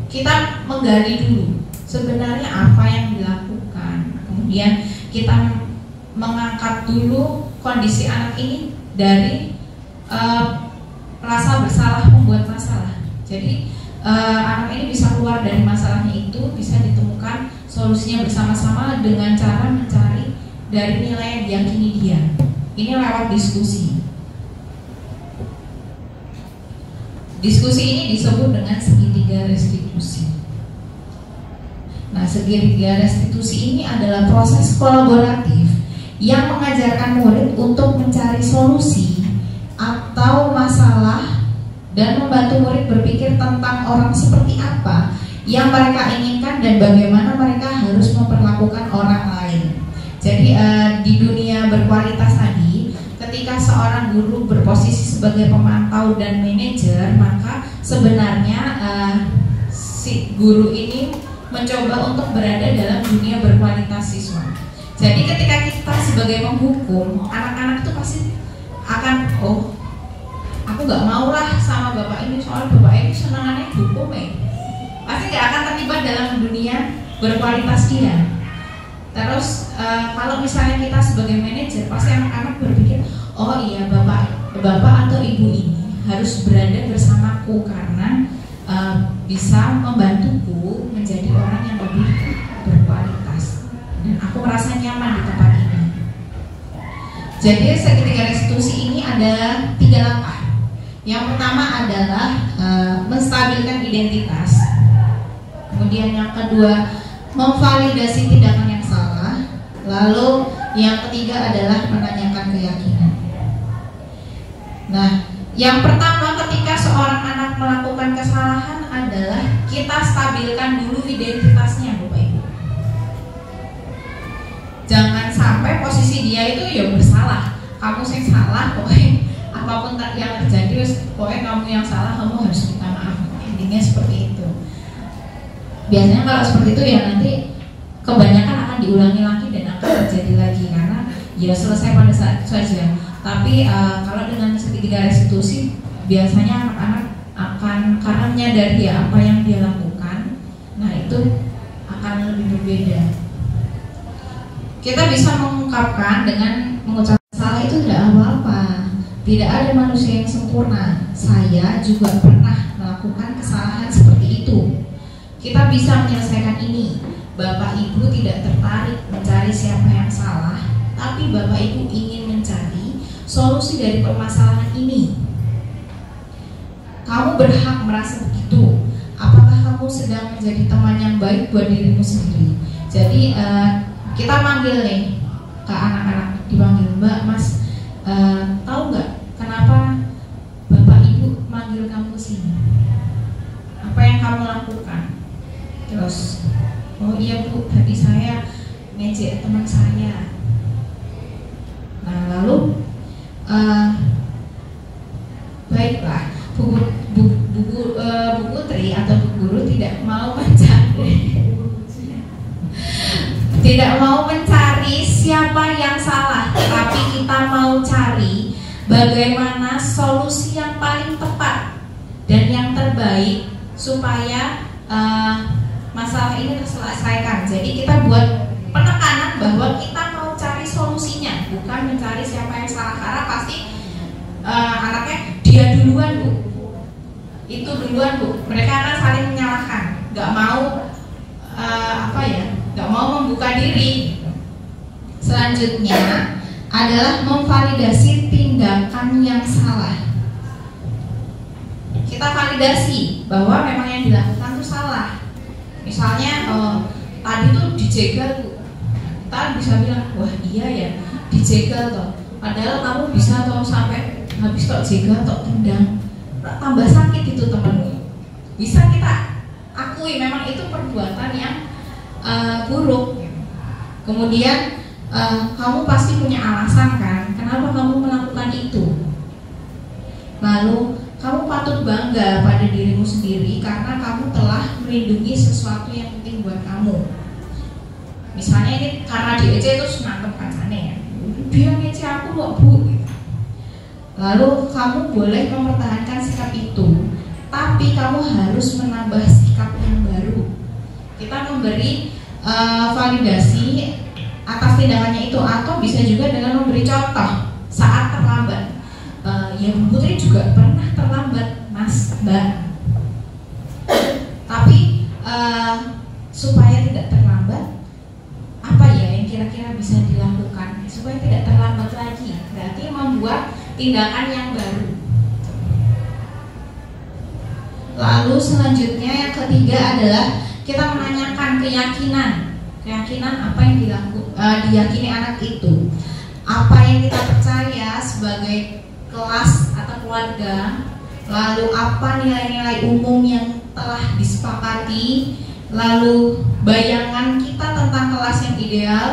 Speaker 1: kita menggali dulu sebenarnya apa yang dilakukan. Kemudian kita mengangkat dulu kondisi anak ini dari rasa bersalah membuat masalah. Jadi anak ini bisa keluar dari masalahnya itu, bisa ditemukan solusinya bersama-sama dengan cara mencari dari nilai yang diyakini dia. Ini lewat diskusi. Diskusi ini disebut dengan segitiga restitusi. Nah, segitiga restitusi ini adalah proses kolaboratif yang mengajarkan murid untuk mencari solusi atau masalah dan membantu murid berpikir tentang orang seperti apa yang mereka inginkan dan bagaimana mereka harus memperlakukan orang lain. Jadi di dunia berkualitas tadi, ketika seorang guru berposisi sebagai pemantau dan manajer, maka sebenarnya si guru ini mencoba untuk berada dalam dunia berkualitas siswa. Jadi ketika kita sebagai penghukum, anak-anak itu pasti akan, oh aku gak mau lah sama bapak ini, soal bapak ini senangannya hukum pasti gak akan terlibat dalam dunia berkualitas dia. Terus kalau misalnya kita sebagai manajer, pasti anak-anak berpikir, oh iya bapak atau ibu ini harus berada bersamaku karena bisa membantuku menjadi orang yang lebih berkualitas dan aku merasa nyaman di tempat ini. Jadi segitiga restitusi ini ada 3 langkah. Yang pertama adalah menstabilkan identitas. Kemudian yang kedua, memvalidasi tindakan yang salah. Lalu yang ketiga adalah menanyakan keyakinan. Nah, yang pertama ketika seorang anak melakukan kesalahan adalah kita stabilkan dulu identitasnya, Bapak Ibu. Jangan sampai posisi dia itu ya bersalah, kamu sih salah, pokoknya apapun yang terjadi, pokoknya kamu yang salah, kamu harus minta maaf. Intinya seperti itu. Biasanya kalau seperti itu ya nanti kebanyakan akan diulangi lagi dan akan terjadi lagi karena ya selesai pada saat itu saja. Tapi kalau dengan segitiga restitusi biasanya anak-anak akan karena menyadari ya apa yang dia lakukan, nah itu akan lebih berbeda. Kita bisa mengungkapkan dengan mengucapkan salah itu tidak apa-apa. Tidak ada manusia yang sempurna. Saya juga pernah melakukan kesalahan seperti itu. Kita bisa menyelesaikan ini. Bapak Ibu tidak tertarik mencari siapa yang salah, tapi Bapak Ibu ingin mencari solusi dari permasalahan ini. Kamu berhak merasa begitu. Apakah kamu sedang menjadi teman yang baik buat dirimu sendiri? Jadi kita manggil nih ke anak-anak, dipanggil, Mbak, Mas, tahu nggak kenapa Bapak Ibu manggil kamu ke sini? Apa yang kamu lakukan? Terus, oh iya Bu, tadi saya ngejek teman saya. Nah lalu baiklah, Bu Putri atau Bu Guru tidak mau mencari siapa yang salah, tapi kita mau cari bagaimana solusi yang paling tepat dan yang terbaik supaya masalah ini terselesaikan. Jadi kita buat penekanan bahwa kita mau cari solusinya, bukan mencari siapa yang salah, karena pasti anaknya dia duluan bu, itu duluan bu, mereka akan saling menyalahkan, nggak mau nggak mau membuka diri. Selanjutnya adalah memvalidasi tindakan yang salah. Kita validasi bahwa memang yang dilakukan itu salah. Misalnya tadi tuh dijegal bu, kita bisa bilang wah iya ya dijegal toh, padahal kamu bisa toh sampai habis tok jegal tok tendang, tambah sakit itu temanmu. Bisa kita akui memang itu perbuatan yang buruk. Kemudian kamu pasti punya alasan kan kenapa kamu melakukan itu. Lalu kamu patut bangga pada dirimu sendiri karena kamu telah melindungi sesuatu yang penting buat kamu. Misalnya ini karena diece terus nangkep kancane ya, dia ngece aku kok bu. Lalu kamu boleh mempertahankan sikap itu, tapi kamu harus menambah sikap yang baru. Kita memberi validasi atas tindakannya itu, atau bisa juga dengan memberi contoh saat terlambat. Ya Bu Putri juga pernah terlambat Mas Mbak, tapi supaya tidak terlambat, apa ya yang kira-kira bisa dilakukan supaya tidak terlambat lagi? Berarti membuat tindakan yang baru. Lalu selanjutnya yang ketiga adalah kita menanyakan keyakinan apa yang diyakini anak itu, apa yang kita percaya sebagai kelas atau keluarga, lalu apa nilai-nilai umum yang telah disepakati, lalu bayangan kita tentang kelas yang ideal,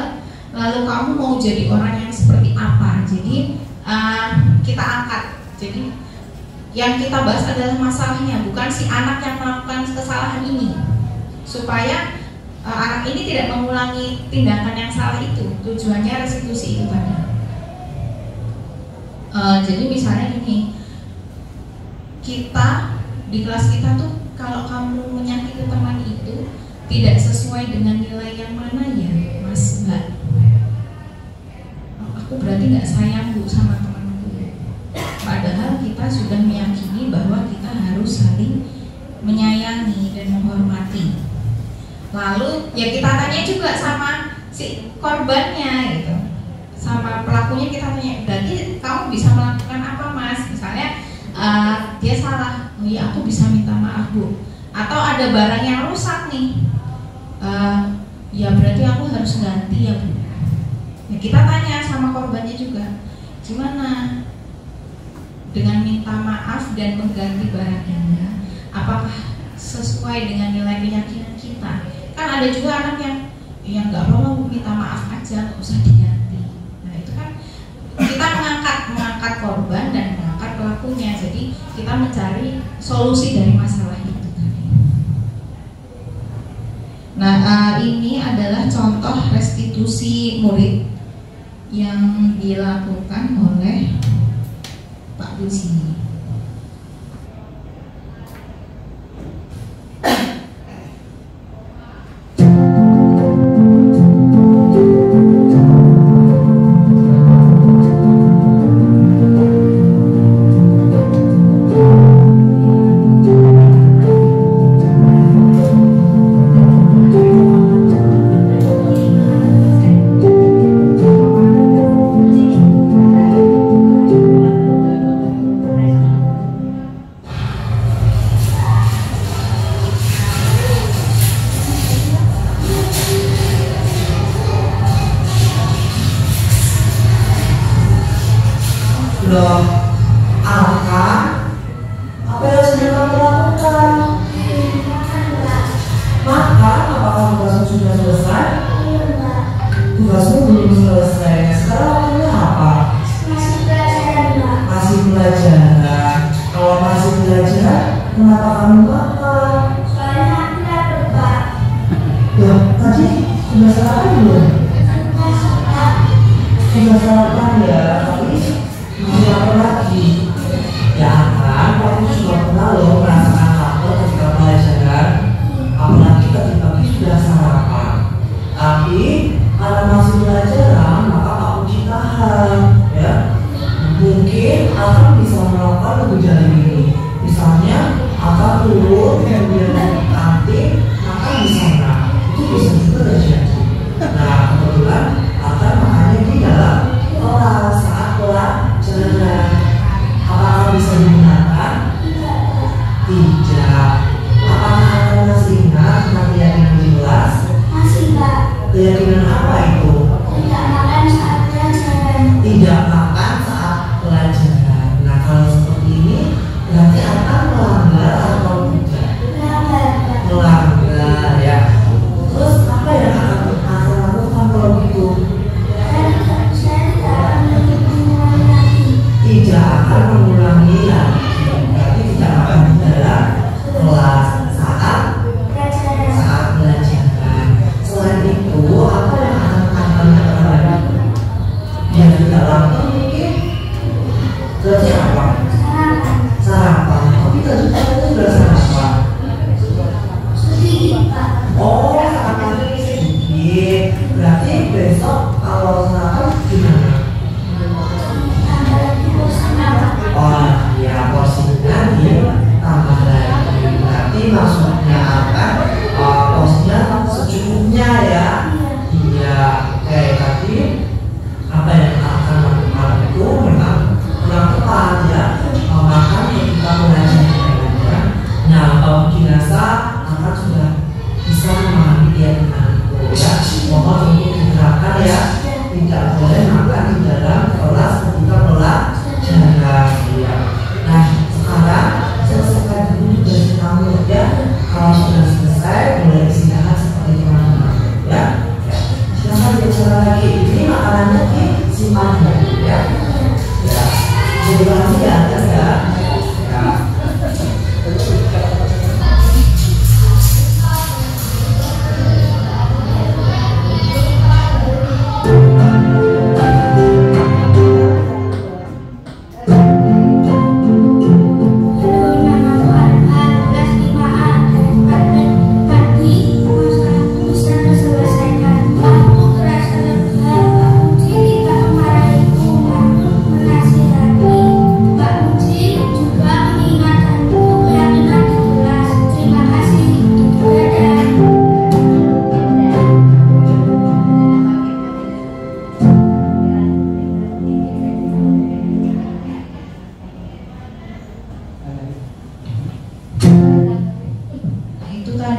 Speaker 1: lalu kamu mau jadi orang yang seperti apa. Jadi kita angkat. Jadi yang kita bahas adalah masalahnya, bukan si anak yang melakukan kesalahan ini, supaya anak ini tidak mengulangi tindakan yang salah itu. Tujuannya restitusi itu tadi. Jadi misalnya gini, kita di kelas kita tuh kalau kamu menyakiti teman itu tidak sesuai dengan nilai yang mana ya Mas Mbak, aku berarti nggak sayang bu sama temanku. Padahal kita sudah meyakini bahwa kita harus saling menyayangi dan menghormati. Lalu ya kita tanya juga sama si korbannya gitu, sama pelakunya kita tanya, berarti kamu bisa melakukan apa Mas? Misalnya dia salah, oh iya aku bisa minta maaf bu. Atau ada barang yang rusak nih, ya berarti aku harus ganti ya bu. Ya, kita tanya sama korbannya juga, gimana dengan minta maaf dan mengganti barangnya, apakah sesuai dengan nilai keyakinan kita? Kan ada juga anak yang nggak apa-apa minta maaf aja, nggak usah diganti. Nah itu kan kita mengangkat korban dan mengangkat pelakunya. Jadi kita mencari solusi dari masalah itu tadi. Nah ini adalah contoh restitusi murid yang dilakukan oleh Pak di sini.
Speaker 2: Loh, Alka, apa yang sudah kamu lakukan? Makan, apakah tugasmu sudah selesai? Tugasmu belum selesai. Sekarang waktunya apa? Masih belajar. Kalau masih belajar, kenapa kamu makan? Loh, tadi sudah sarapan belum? Sudah sarapan ya, tapi masih lapar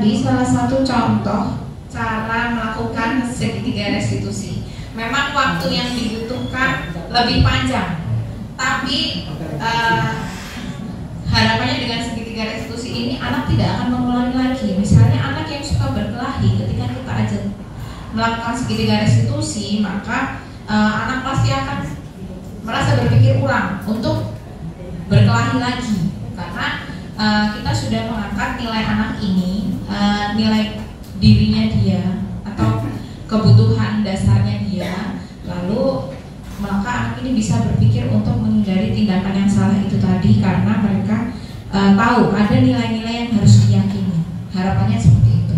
Speaker 1: tadi salah satu contoh cara melakukan segitiga restitusi. Memang waktu yang dibutuhkan lebih panjang, tapi harapannya dengan segitiga restitusi ini anak tidak akan mengulangi lagi. Misalnya anak yang suka berkelahi, ketika kita ajak melakukan segitiga restitusi, maka anak pasti akan merasa berpikir ulang untuk berkelahi lagi, karena kita sudah mengangkat nilai anak ini, nilai dirinya dia atau kebutuhan dasarnya dia, lalu maka anak ini bisa berpikir untuk menghindari tindakan yang salah itu tadi, karena mereka tahu ada nilai-nilai yang harus diyakini. Harapannya seperti itu.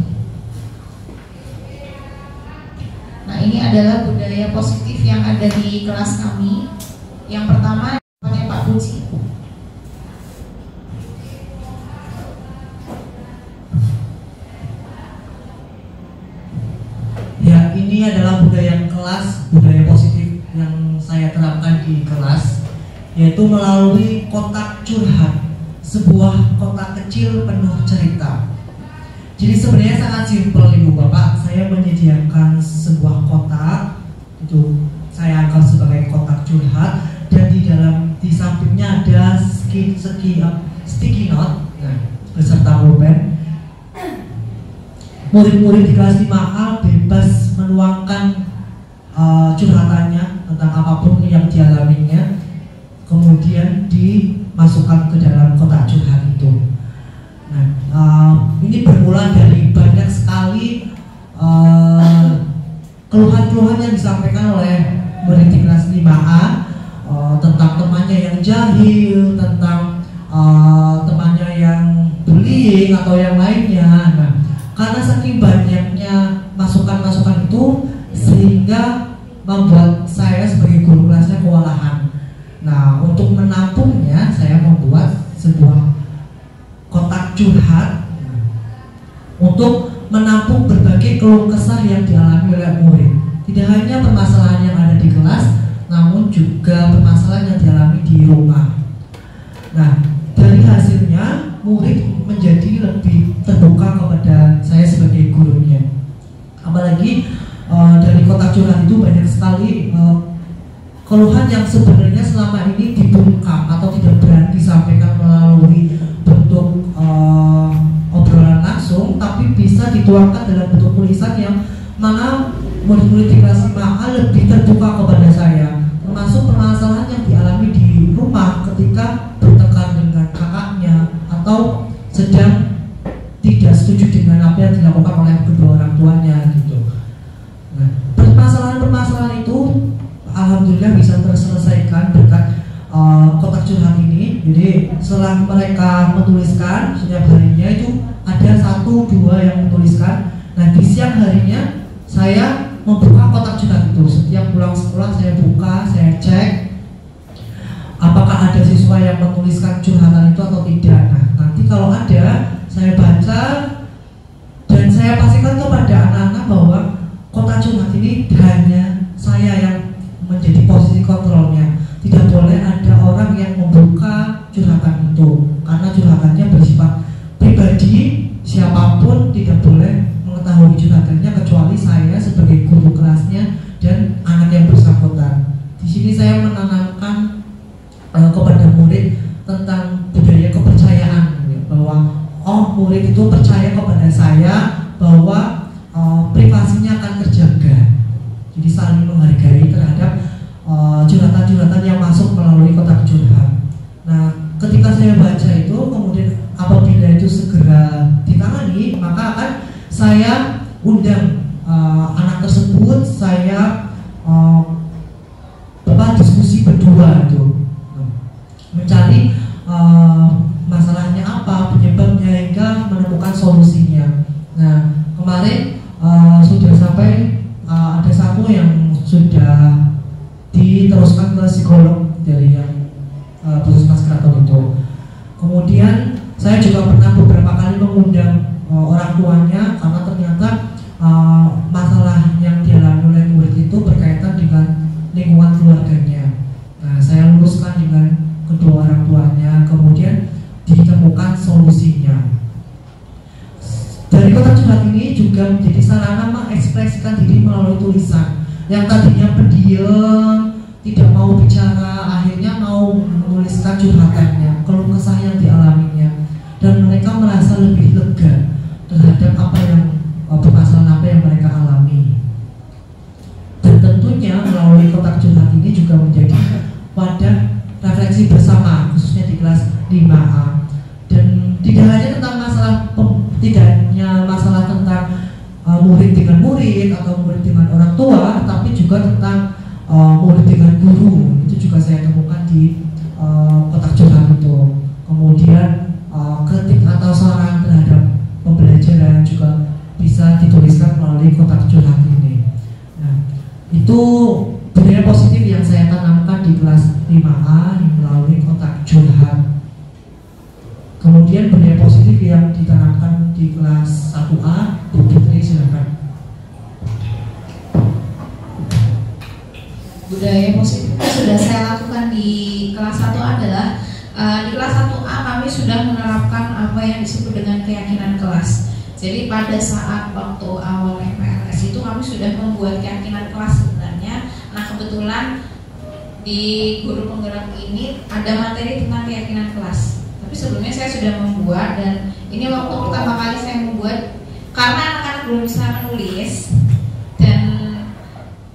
Speaker 1: Nah, ini adalah budaya positif yang ada di kelas kami. Yang pertama oleh Pak Puji.
Speaker 2: Ya, ini adalah budaya kelas, budaya positif yang saya terapkan di kelas, yaitu melalui kotak curhat, sebuah kotak kecil penuh cerita. Jadi sebenarnya sangat simpel Ibu Bapak, saya menyediakan sebuah kotak, itu saya anggap sebagai kotak curhat, dan di sampingnya ada sticky note beserta pulpen. Murid-murid di kelas 5A bebas menuangkan curhatannya tentang apapun yang dialaminya, kemudian dimasukkan ke dalam kotak curhat itu. Nah, ini bermula dari banyak sekali keluhan-keluhan yang disampaikan oleh murid di kelas 5A tentang temannya yang jahil, tentang temannya yang bullying atau yang lainnya. Nah, karena saking banyaknya masukan-masukan itu, sehingga membuat saya sebagai guru kelasnya kewalahan. Nah, untuk menampungnya, saya membuat sebuah kotak curhat untuk menampung berbagai keluh kesah yang dialami oleh murid. Tidak hanya permasalahan yang ada di kelas, namun juga permasalahan yang dialami di rumah. Nah, dari hasilnya murid menjadi lebih terbuka kepada saya sebagai gurunya. Apalagi dari kotak curhat itu banyak sekali keluhan yang sebenarnya selama ini dibungkam atau tidak berani disampaikan melalui bentuk obrolan langsung, tapi bisa dituangkan dalam bentuk tulisan yang mana murid-murid di kelas 5A lebih terbuka kepada saya, termasuk permasalahan yang dialami di rumah ketika bertengkar dengan kakaknya atau sedang tidak setuju dengan apa yang dilakukan oleh kedua orang tuanya gitu. Nah, permasalahan-permasalahan itu alhamdulillah bisa terselesaikan berkat kotak curhat ini. Jadi setelah mereka menuliskan setiap harinya, itu ada 1-2 yang menuliskan. Nah, di siang harinya saya membuka kotak curhat itu. Setiap pulang sekolah saya buka, saya cek apakah ada siswa yang menuliskan curhatan itu atau tidak. Nah, nanti kalau ada, saya baca dan saya pastikan kepada anak-anak bahwa kotak curhat ini hanya saya yang menjadi posisi kontrolnya. Tidak boleh ada orang yang membuka curhatan itu, karena curhatannya bersifat pribadi. Siapapun tidak boleh mengetahui curhatannya kecuali saya sebagai guru kelasnya dan anak yang bersangkutan. Di sini saya menanamkan kepada murid tentang budaya kepercayaan, bahwa murid itu percaya kepada saya bahwa privasinya akan terjaga. Jadi saling menghargai terhadap curhatan-curhatan yang masuk melalui kotak curhat. Nah, ketika saya baca itu, kemudian apabila itu segera ditangani, maka akan saya undang anak tersebut, saya diskusi berdua itu, mencari masalahnya apa, penyebabnya, hingga menemukan solusinya. Nah, kemarin sudah sampai ada satu yang sudah diteruskan ke psikolog dari yang Puskesmas Keraton itu. Kemudian saya juga pernah beberapa kali mengundang orang tuanya, karena ternyata masalah yang dialami oleh murid itu berkaitan dengan lingkungan keluarganya. Nah, saya luruskan dengan kedua orang tuanya, kemudian ditemukan solusinya. Dari kotak curhat ini juga menjadi sarana mengekspresikan diri melalui tulisan. Yang tadinya pendiam, tidak mau bicara, akhirnya mau menuliskan curhatannya, keluh kesah yang dialaminya, dan mereka merasa lebih lega terhadap permasalahan apa yang mereka alami. Dan tentunya melalui kotak curhat ini juga menjadi wadah refleksi bersama, khususnya di kelas 5A. Dan tidak hanya tentang tidak hanya masalah tentang murid dengan murid atau murid dengan orang tua, tapi juga tentang murid dengan guru. Itu juga saya temukan di kotak curhat itu. Kemudian kritik atau saran terhadap pembelajaran juga bisa dituliskan melalui kotak curhat ini. Nah, itu budaya positif yang saya tanamkan di kelas 5A melalui kotak curhat. Kemudian budaya positif yang ditanamkan di kelas 1A, Bu Putri silakan.
Speaker 1: Budaya positif yang sudah saya lakukan di kelas 1A adalah di kelas 1A kami sudah menerapkan apa yang disebut dengan keyakinan kelas. Jadi pada saat waktu awal MPLS itu kami sudah membuat keyakinan kelas sebenarnya. Nah kebetulan di guru penggerak ini ada materi tentang keyakinan kelas. Tapi sebelumnya saya sudah membuat, dan ini waktu pertama kali saya membuat karena anak-anak belum bisa menulis dan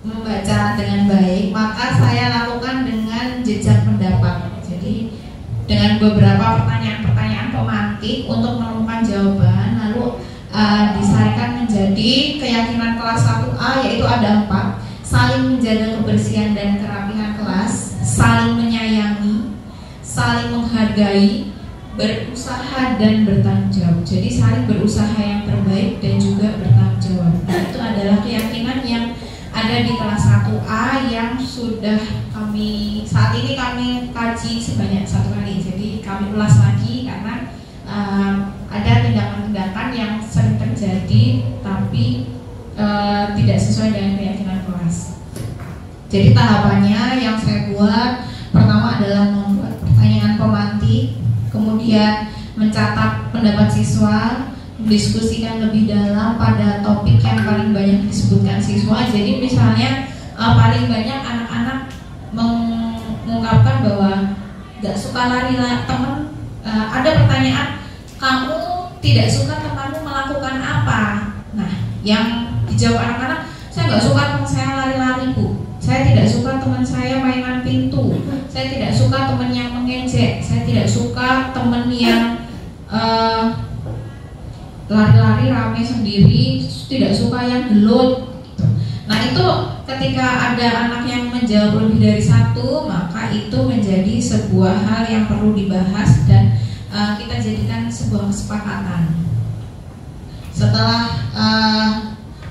Speaker 1: membaca dengan baik, maka saya lakukan dengan jejak pendapat. Jadi dengan beberapa pertanyaan-pertanyaan pemantik untuk menemukan jawaban, lalu disarikan menjadi keyakinan kelas 1A, yaitu ada 4: saling menjaga kebersihan dan kerapihan kelas, saling menyayangi, saling menghargai, berusaha dan bertanggung jawab. Jadi saling berusaha yang terbaik dan juga bertanggung jawab. Nah, itu adalah keyakinan yang ada di kelas 1A yang sudah saat ini kami kaji sebanyak 1 kali. Jadi kami ulas lagi karena ada tindakan-tindakan yang sering terjadi tapi tidak sesuai dengan keyakinan kelas. Jadi tahapannya yang saya buat pertama adalah membuat pertanyaan pemantik, kemudian mencatat pendapat siswa, mendiskusikan lebih dalam pada topik yang paling banyak disebutkan siswa. Jadi misalnya paling banyak anak-anak mengungkapkan bahwa gak suka lari-lari teman. Ada pertanyaan, kamu tidak suka temanmu melakukan apa? Nah, yang dijawab anak-anak, saya gak suka teman saya lari-lari, Bu. Saya tidak suka teman saya mainan pintu. Saya tidak suka teman yang mengejek. Saya tidak suka teman yang lari-lari rame sendiri. Tidak suka yang gelut. Nah itu ketika ada anak yang menjawab lebih dari satu, maka itu menjadi sebuah hal yang perlu dibahas dan kita jadikan sebuah kesepakatan. Setelah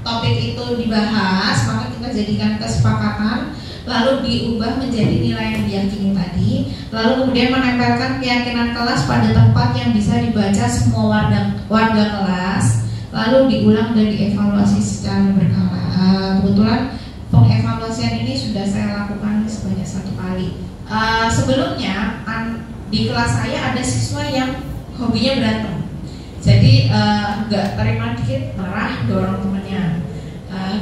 Speaker 1: topik itu dibahas, maka kita jadikan kesepakatan, lalu diubah menjadi nilai yang diyakini tadi, lalu kemudian menempelkan keyakinan kelas pada tempat yang bisa dibaca semua warga kelas, lalu diulang dan dievaluasi secara berkala. Kebetulan pengevaluasian ini sudah saya lakukan sebanyak 1 kali. Sebelumnya di kelas saya ada siswa yang hobinya berantem. Jadi nggak terima dikit marah, dorong temennya,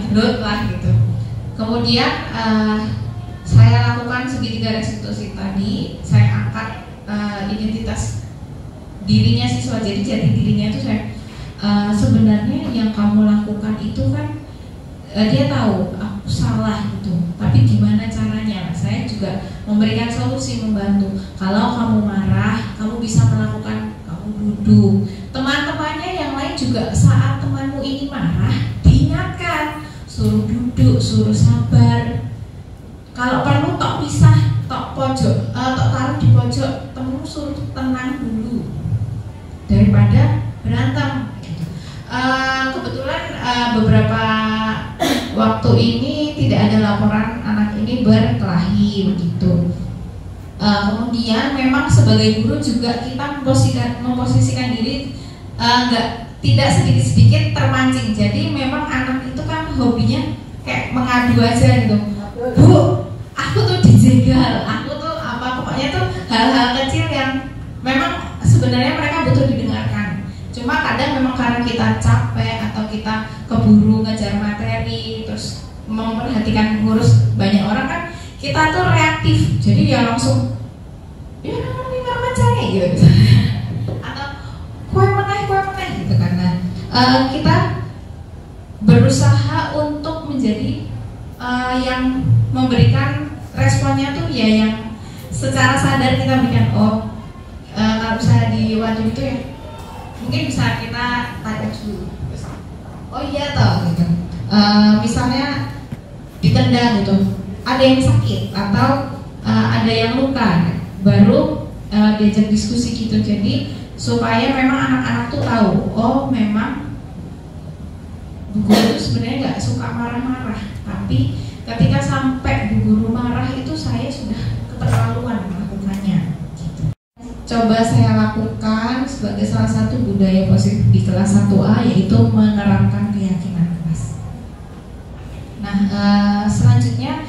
Speaker 1: gendut lah gitu. Kemudian saya lakukan segitiga restitusi tadi. Saya angkat identitas dirinya siswa. Jadi jati dirinya itu saya sebenarnya yang kamu lakukan itu kan dia tahu aku salah gitu, tapi gimana caranya? Saya juga memberikan solusi, membantu. Kalau kamu marah, kamu bisa melakukan, kamu duduk. Teman-temannya yang lain juga saat temanmu ini marah, diingatkan, suruh duduk, suruh sabar. Kalau perlu tok pisah, tok pojok, tok taruh di pojok, temenmu suruh tenang dulu daripada berantem. Kebetulan beberapa waktu ini tidak ada laporan anak ini berkelahi begitu. Kemudian memang sebagai guru juga kita memposisikan diri tidak sedikit-sedikit termancing. Jadi memang anak itu kan hobinya kayak mengadu aja gitu. Bu, aku tuh dijegal, aku tuh apa, pokoknya tuh hal-hal kecil yang memang sebenarnya mereka butuh didengarkan. Cuma kadang memang karena kita capek atau kita keburu ngejar materi, terus memperhatikan ngurus banyak orang kan, kita tuh reaktif, jadi ya langsung ya ini mencari gitu misalnya, atau kue meneh gitu, karena kita berusaha untuk menjadi yang memberikan responnya tuh ya yang secara sadar kita berikan. Kalau misalnya di waduh itu ya mungkin bisa kita tanya dulu, oh iya toh gitu, misalnya ditendang gitu, ada yang sakit atau ada yang luka, baru diajak diskusi gitu. Jadi supaya memang anak-anak tuh tahu, oh memang bu guru itu sebenarnya nggak suka marah-marah, tapi ketika sampai bu guru marah itu saya sudah keterlaluan melakukannya. Coba saya lakukan sebagai salah satu budaya positif di kelas 1A, yaitu menerapkan keyakinan kelas. Nah, selanjutnya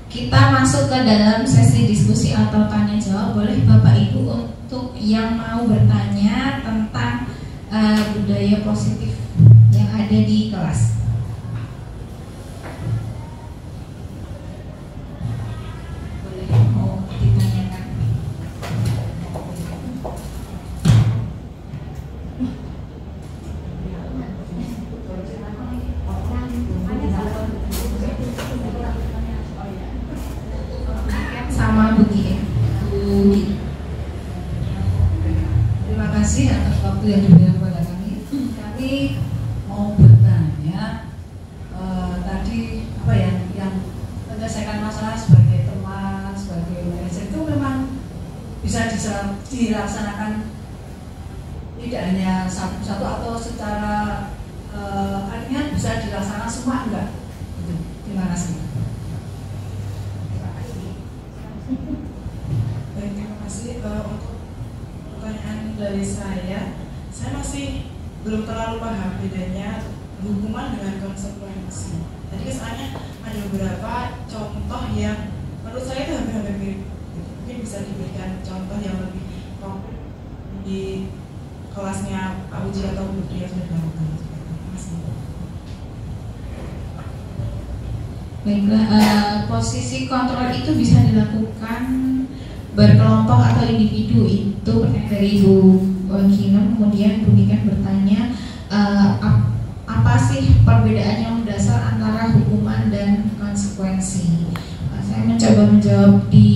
Speaker 1: kita masuk ke dalam sesi diskusi atau tanya jawab. Boleh Bapak Ibu untuk yang mau bertanya tentang budaya positif yang ada di kelas. Boleh mau ditanyakan. Sama Bugi.
Speaker 6: Terima kasih atas waktu yang diberikan kepada kami. Kami mau bertanya tadi apa ya, yang menyelesaikan masalah sebagai teman, sebagai manajer itu memang bisa dilaksanakan tidak hanya satu-satu atau secara artinya bisa dilaksanakan semua enggak? Terima kasih.
Speaker 7: Baik, terima kasih. Untuk pertanyaan dari saya masih belum terlalu paham bedanya hukuman dengan konsekuensi. Tadi kesannya ada beberapa contoh yang menurut saya itu hampir-hampir mirip. Mungkin bisa diberikan contoh yang lebih konkret di kelasnya Pak Uji atau Bu Tri yang sudah dilakukan. Terima kasih.
Speaker 1: Baiklah, posisi kontrol itu bisa dilakukan berkelompok atau individu. Itu pertanyaan dari Ibu Kinem. Kemudian Bu Niken bertanya apa sih perbedaan yang mendasar antara hukuman dan konsekuensi. Saya mencoba menjawab di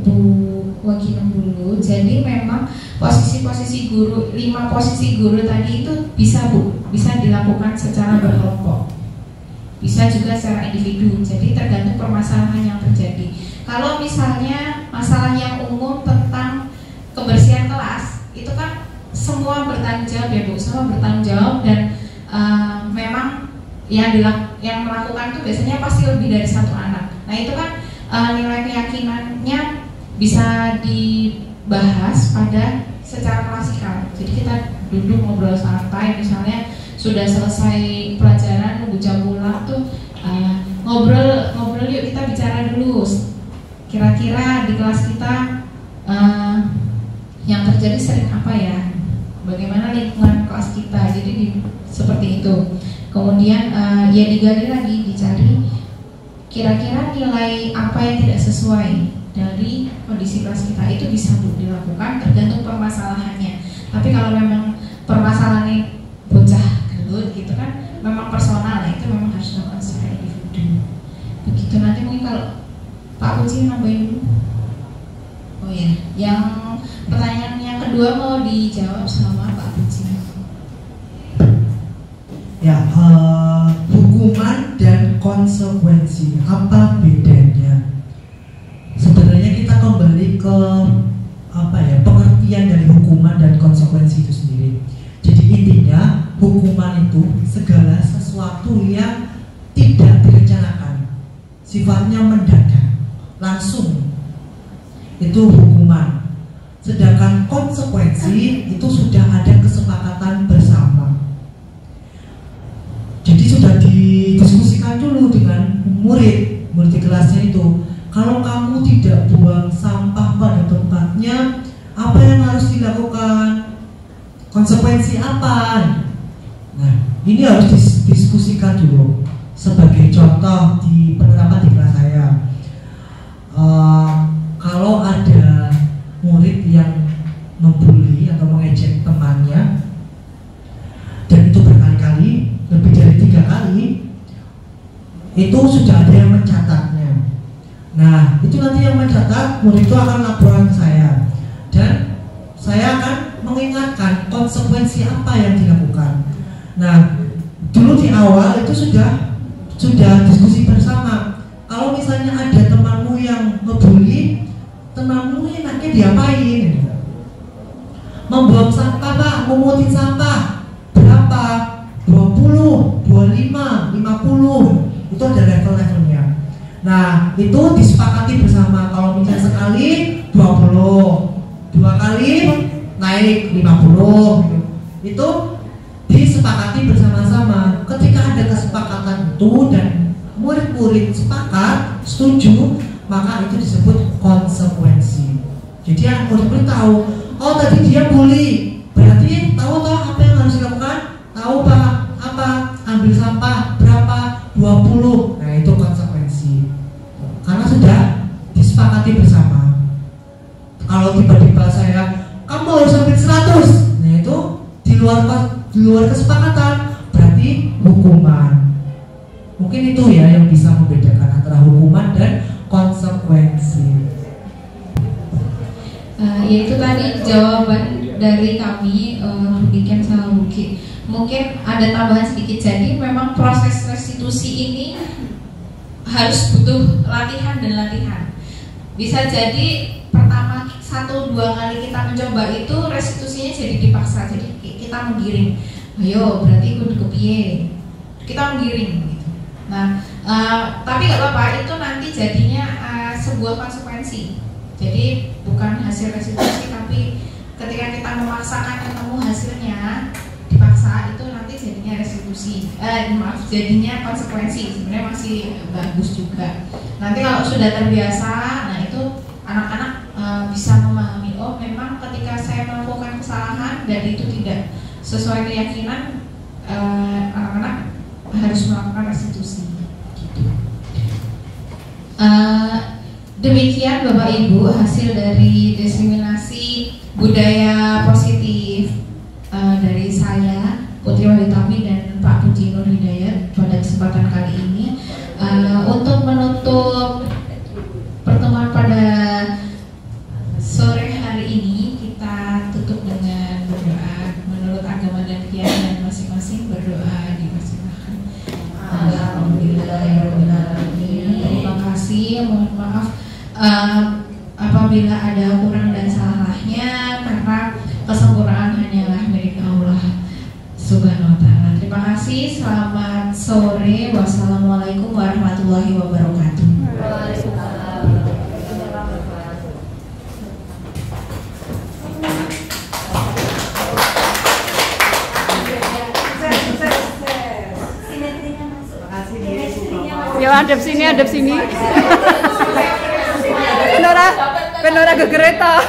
Speaker 1: Bu Kinem dulu. Jadi memang posisi-posisi guru, 5 posisi guru tadi itu bisa dilakukan secara berkelompok, bisa juga secara individu. Jadi tergantung permasalahan yang terjadi. Kalau misalnya masalah yang umum tentang kebersihan kelas, itu kan semua bertanggung jawab ya Bu, semua bertanggung jawab, dan memang yang melakukan itu biasanya pasti lebih dari 1 anak. Nah itu kan nilai keyakinannya bisa dibahas pada secara klasikal. Jadi kita duduk ngobrol santai, misalnya sudah selesai pelajaran nunggu jam pulang tuh ngobrol yuk, kita bicara dulu kira-kira di kelas kita yang terjadi sering apa ya, bagaimana lingkungan kelas kita. Jadi seperti itu. Kemudian ya digali lagi, dicari kira-kira nilai apa yang tidak sesuai dari kondisi kelas kita. Itu bisa dilakukan tergantung permasalahannya. Tapi kalau memang permasalahannya bocah gelut gitu kan, memang personal, itu memang harus dilakukan secara individu. Begitu. Nanti mungkin kalau Pak Uci nambahin dulu. Oh ya, yang pertanyaan yang kedua mau dijawab sama Pak Uci.
Speaker 2: Ya, hukuman dan konsekuensi, apa bedanya? Sebenarnya kita kembali ke pengertian dari hukuman dan konsekuensi itu sendiri. Jadi intinya hukuman itu segala sesuatu yang tidak direncanakan, sifatnya mendadak, langsung, itu hukuman. Sedangkan konsekuensi itu sudah ada kesepakatan bersama. Jadi sudah didiskusikan dulu dengan murid di kelasnya itu. Kalau kamu tidak buang sampah pada tempatnya, apa yang harus dilakukan? konsekuensi apa? Nah, ini harus diskusikan dulu. Sebagai contoh di penerapan di kelas saya, kalau ada murid yang membuli atau mengejek temannya dan itu berkali-kali, lebih dari 3 kali, itu sudah ada yang mencatatnya. Nah, itu nanti yang mencatat murid itu akan laporan ke saya dan saya akan mengingatkan konsekuensi apa yang dilakukan. Nah, dulu di awal itu sudah diskusi bersama. Kalau misalnya ada temanmu yang ngebully, temanmu enaknya diapain? Membuang sampah Pak, memungutin sampah berapa? 20, 25, 50. Itu ada level-levelnya. Nah, itu disepakati bersama. Kalau misalnya sekali 20, 2 kali naik 50 gitu. Itu disepakati bersama-sama. Ketika ada kesepakatan itu dan murid-murid sepakat, setuju, maka itu disebut konsekuensi. Jadi murid-murid tahu, oh tadi dia bully, berarti tahu toh apa yang harus dilakukan? Tahu Pak, apa? Ambil sampah berapa? 20. Nah, itu konsekuensi. Karena sudah disepakati bersama. Kalau tiba-tiba saya, kamu harus sampai 100. Nah, itu di luar kesepakatan, berarti hukuman. Mungkin itu ya yang bisa membedakan antara hukuman dan konsekuensi.
Speaker 1: Yaitu tadi jawaban dari kami, Bikin sama Buki. Mungkin ada tambahan sedikit. Jadi memang proses restitusi ini harus butuh latihan dan latihan. Bisa jadi pertama 1-2 kali kita mencoba itu restitusinya jadi dipaksa. Jadi kita menggiring, ayo berarti kudu kepiye, kita menggiring gitu. Nah, tapi gak apa-apa, itu nanti jadinya sebuah konsekuensi. Jadi bukan hasil restitusi, tapi ketika kita memaksakan ketemu hasilnya dipaksa, itu nanti jadinya restitusi. Jadinya konsekuensi. Sebenarnya masih bagus juga. Nanti kalau sudah terbiasa, nah itu anak-anak bisa memahami, oh memang ketika saya melakukan kesalahan dan itu tidak sesuai keyakinan, anak-anak harus melakukan restitusi. Gitu. Demikian Bapak Ibu hasil dari diseminasi budaya positif dari saya, Putri Wahitami dan Pak Puji Nur Hidayat pada kesempatan kali ini. Untuk menutup pertemuan pada sore hari ini, kita tutup dengan berdoa menurut agama dan keyakinan masing-masing. Berdoa dipersilakan. Alhamdulillahirobbilalamin. Terima kasih. Mohon maaf apabila ada kurang dan salahnya, karena kesempurnaan hanyalah milik Allah Subhanahu wa ta'ala. Terima kasih. Selamat sore. Wassalamualaikum warahmatullahi wabarakatuh.
Speaker 8: Ya hadap sini. Penora gegereta.